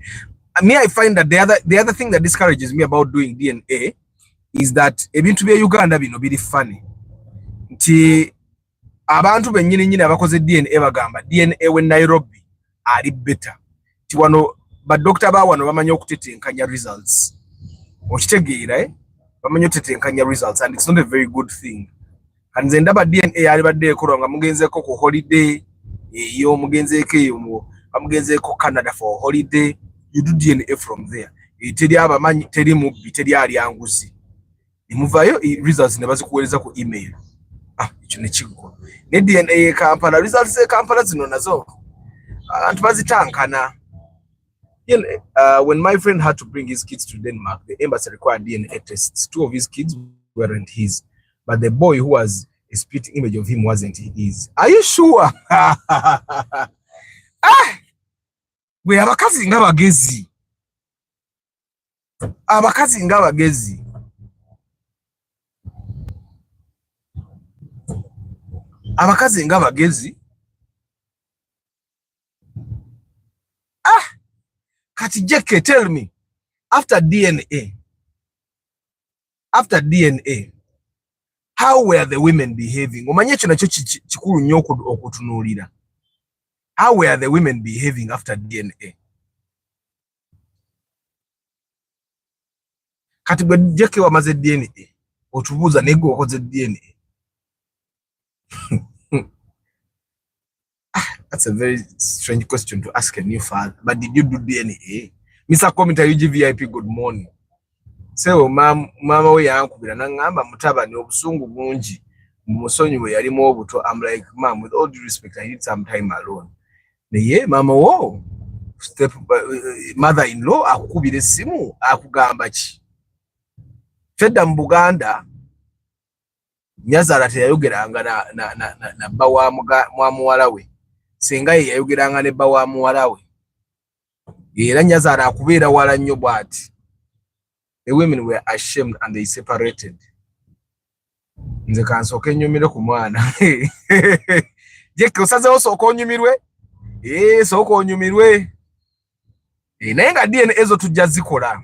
I find that the other thing that discourages me about doing DNA is that ebintu bya Uganda bino biri funny. Nti abantu bennyini abakoze DNA bagamba DNA we Nairobi ali better. Ti wano ba doctor ba wano bamanyi okutetenkanya results. Okitegeera bamanyi okutetenkanya results, and it's not a very good thing. And then ndaba DNA ali badde ekolwa nga mugenzeko ku holiday yo mugenzeko eyo mugenzeko Canada for holiday. You do DNA from there. Teri abamanyi teri mubbi teri ali anguzi. Imuvayo results ne bazikuweleza ku email. Icho ne kiggo. Ne DNA Kampala results e Kampala zino nazo. Antu bazitankana. When my friend had to bring his kids to Denmark, the embassy required DNA tests. 2 of his kids weren't his, but the boy who was a split image of him wasn't his. Are you sure? We have abakazi nga bagezi. Abakazi nga bagezi. Abakazi nga bagezi. Kati Jeke, tell me, after DNA, how were the women behaving? Omanye ekyo nakyo kikulu nnyo okutunuulira. How were the women behaving after DNA? Kati bwe Jeke wamaze DNA, otubuuza naye gwe wakoze DNA. That's a very strange question to ask a new father. But did you do DNA? Mr. Komita UGVIP, good morning. So, mama we yankubira nangamba mutabani obusungu bungi musonyi we yalimu obuto. I'm like, mom, with all due respect, I need some time alone. Naye mama wo step mother-in-law akukubira essimu akugamba ki? Fedda mu Buganda Nyazala teyayogeranga na bba wa muwala we. Senga ye yayogeranga ne bba wa muwala we. Era Nyazala akubeera wala nnyo bw'ati. The women were ashamed and they separated. Nze kansooka ennyumire ku mwana. Jeke osazeewo sooka onyumirwe? Sooka onyumirwe. Naye nga DNA ezo tujja zikola.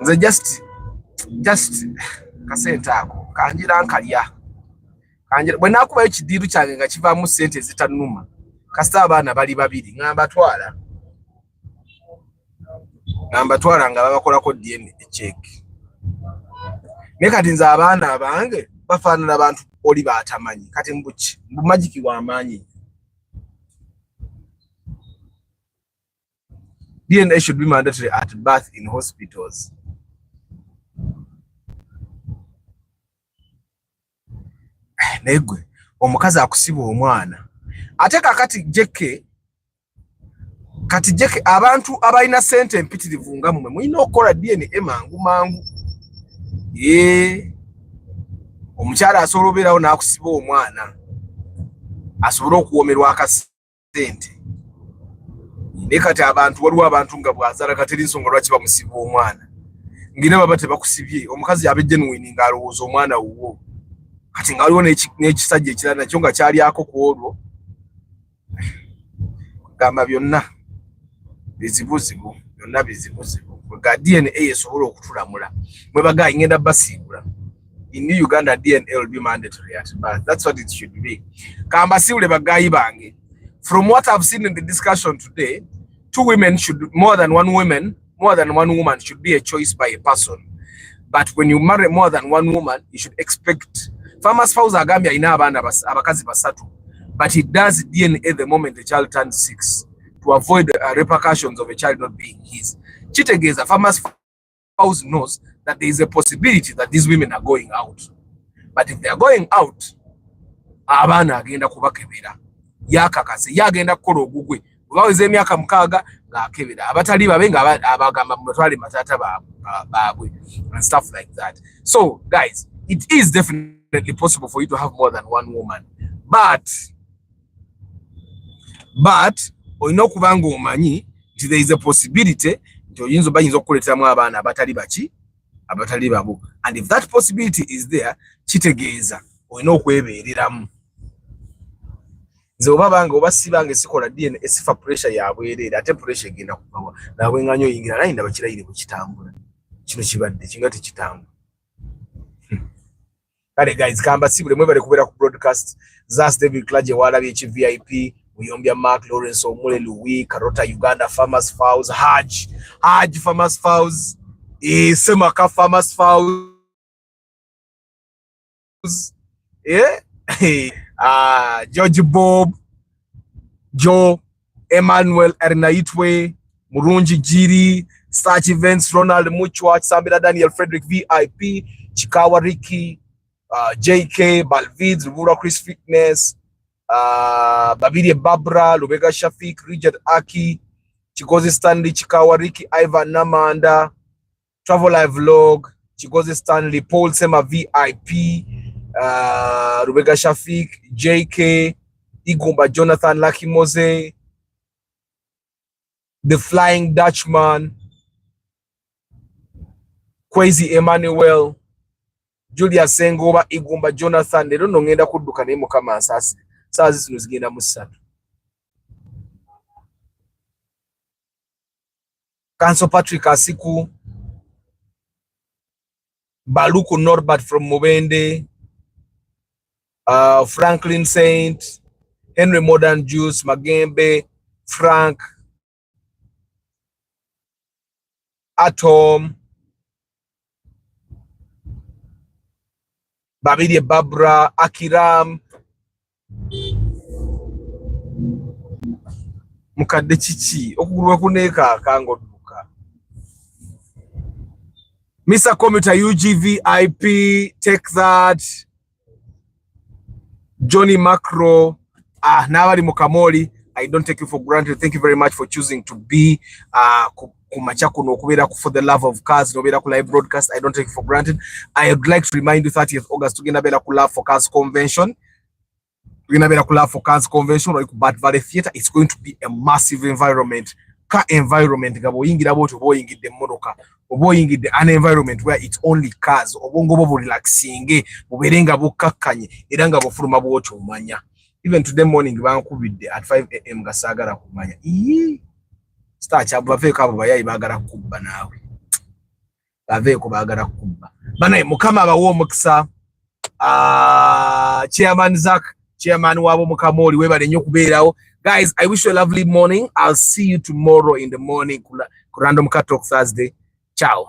Nze just kasente ako kanjira nkalya. Bwe nakubayo ekidiiru kyange nga kivaamu ssente ezitannuma. Kasita abaana bali babiri ngamba twala. Nga babakolako DNA check. Naye kati nze abaana abange bafaanana abantu oli baatamanyi. Kati mbuki mbumagiki w'amaanyi. DNA should be mandatory at birth in hospitals. Negwe omukazi akusiba omwana. Ate kakati Jeke abantu abalina sente empitirivu nga mumwe mulina okukola DNA mangu. Omukyala asobola obeerawo n'akusiba omwana asobole okuwoomerwa akasente. Naye kati waliwo abantu nga bw'azaala kateri nsonga lwaki bamusiba omwana. Ngina baba tebakusibye omukazi abe genuine ng'alowooza omwana wuwo. Kati nga waliwo n'ekisajja ekirala nakyo nga kyalyako ku olwo. Gamba byonna bizibuzibu. Ga DNA esobola okutulamula. Mwe bagayi ngenda basiibula. In New Uganda, DNA will be mandatory at birth. That's what it should be. Kamba siwule bagayi bange. From what I've seen in the discussion today, more than one woman should be a choice by a person. But when you marry more than one woman, you should expect. Farmers Fowles Agambia ina abana abakazi basatu, but he does DNA the moment the child turns 6 to avoid repercussions of a child not being his. Chitegeza, Farmers Fowles knows that there is a possibility that these women are going out. But if they are going out, abana agenda kubakebera. Yakakase, yagenda kukola ogugwe. Baweze emyaka 6 ng'akebera. Abatali babe nga abagamba mutwale matata babwe and stuff like that. So, guys, it is definitely possible for you to have more than one woman. But oyina okubanga omanyi nti there is a possibility nti oyinza bayinza okukoleteramu abaana abatali babo. And if that possibility is there, kitegeeza oyina okwebeereramu. Nze obabanga obasibange sikola DNA esifa pressure yabwerere ate pressure egenda kubawa nawe nganyo yingira naye ndaba kirayire ku kitambula kino kibadde kinga tekitambula. Kale guys, kamba sibule mwebale kubera ku broadcast Zas David Klaje walabi VIP Muyombya Mark Lawrence Omule Louis Karota Uganda Farmers Fowles Haj Farmers Fowles Semaka Farmers Fowles George Bob, Joe, Emmanuel Ernaitwe, Murunji Jiri, Starch Events, Ronald Muchwat, Samira Daniel Frederick VIP, Chikawa Ricky, JK, Balvids, Rubura Chris Fitness, Babidi Babra, Lubega Shafik, Richard Aki, Chigozi Stanley, Chikawa Ricky, Ivan Namanda, Travel Live Vlog, Chigozi Stanley, Paul Sema VIP, Rubega Shafik, JK, Igumba Jonathan, Lucky Mose, The Flying Dutchman, Kwezi Emmanuel, Julia Sengoba, Igumba Jonathan. They don't know ngenda kudduka naye mukama asasi. Saa zino zigenda mu 3. Kanso Patrick Asiku, Baluku Norbert from Mubende, Franklin Saint, Henry Modern Juice, Magembe, Frank, Atom, Babidi Babra, Akiram, Mukadde Chichi, okugulwa kuneka kangodduka. Mr. Commuter UGVIP, take that. Johnny Macro, Nawari Mukamoli, I don't take you for granted. Thank you very much for choosing to be kumachaku no kubera for the love of cars no bera ku live broadcast. I don't take you for granted. I would like to remind you 30th August tugenda bera ku love for cars convention. Tugenda bera ku love for cars convention or ku Bat Valley Theatre. It's going to be a massive environment. Car environment gabo yingira boto boyingide modoka. Oboyingide an environment where it's only cars. Obongo bobo relaxing. Oberenga bukakanye. Eranga bofuluma bwocho umanya. Even today morning bankubidde at 5 AM gasagara kumanya. Star chabu baveko abo bayayi bagara kubba nawe. Baveko bagara kubba. Bana mukama abawo mukisa. Chairman Zach, chairman wabo Mukamoli webale nnyo kubeerawo. Guys, I wish you a lovely morning. I'll see you tomorrow in the morning. Random Cat Talk Thursday. Ciao.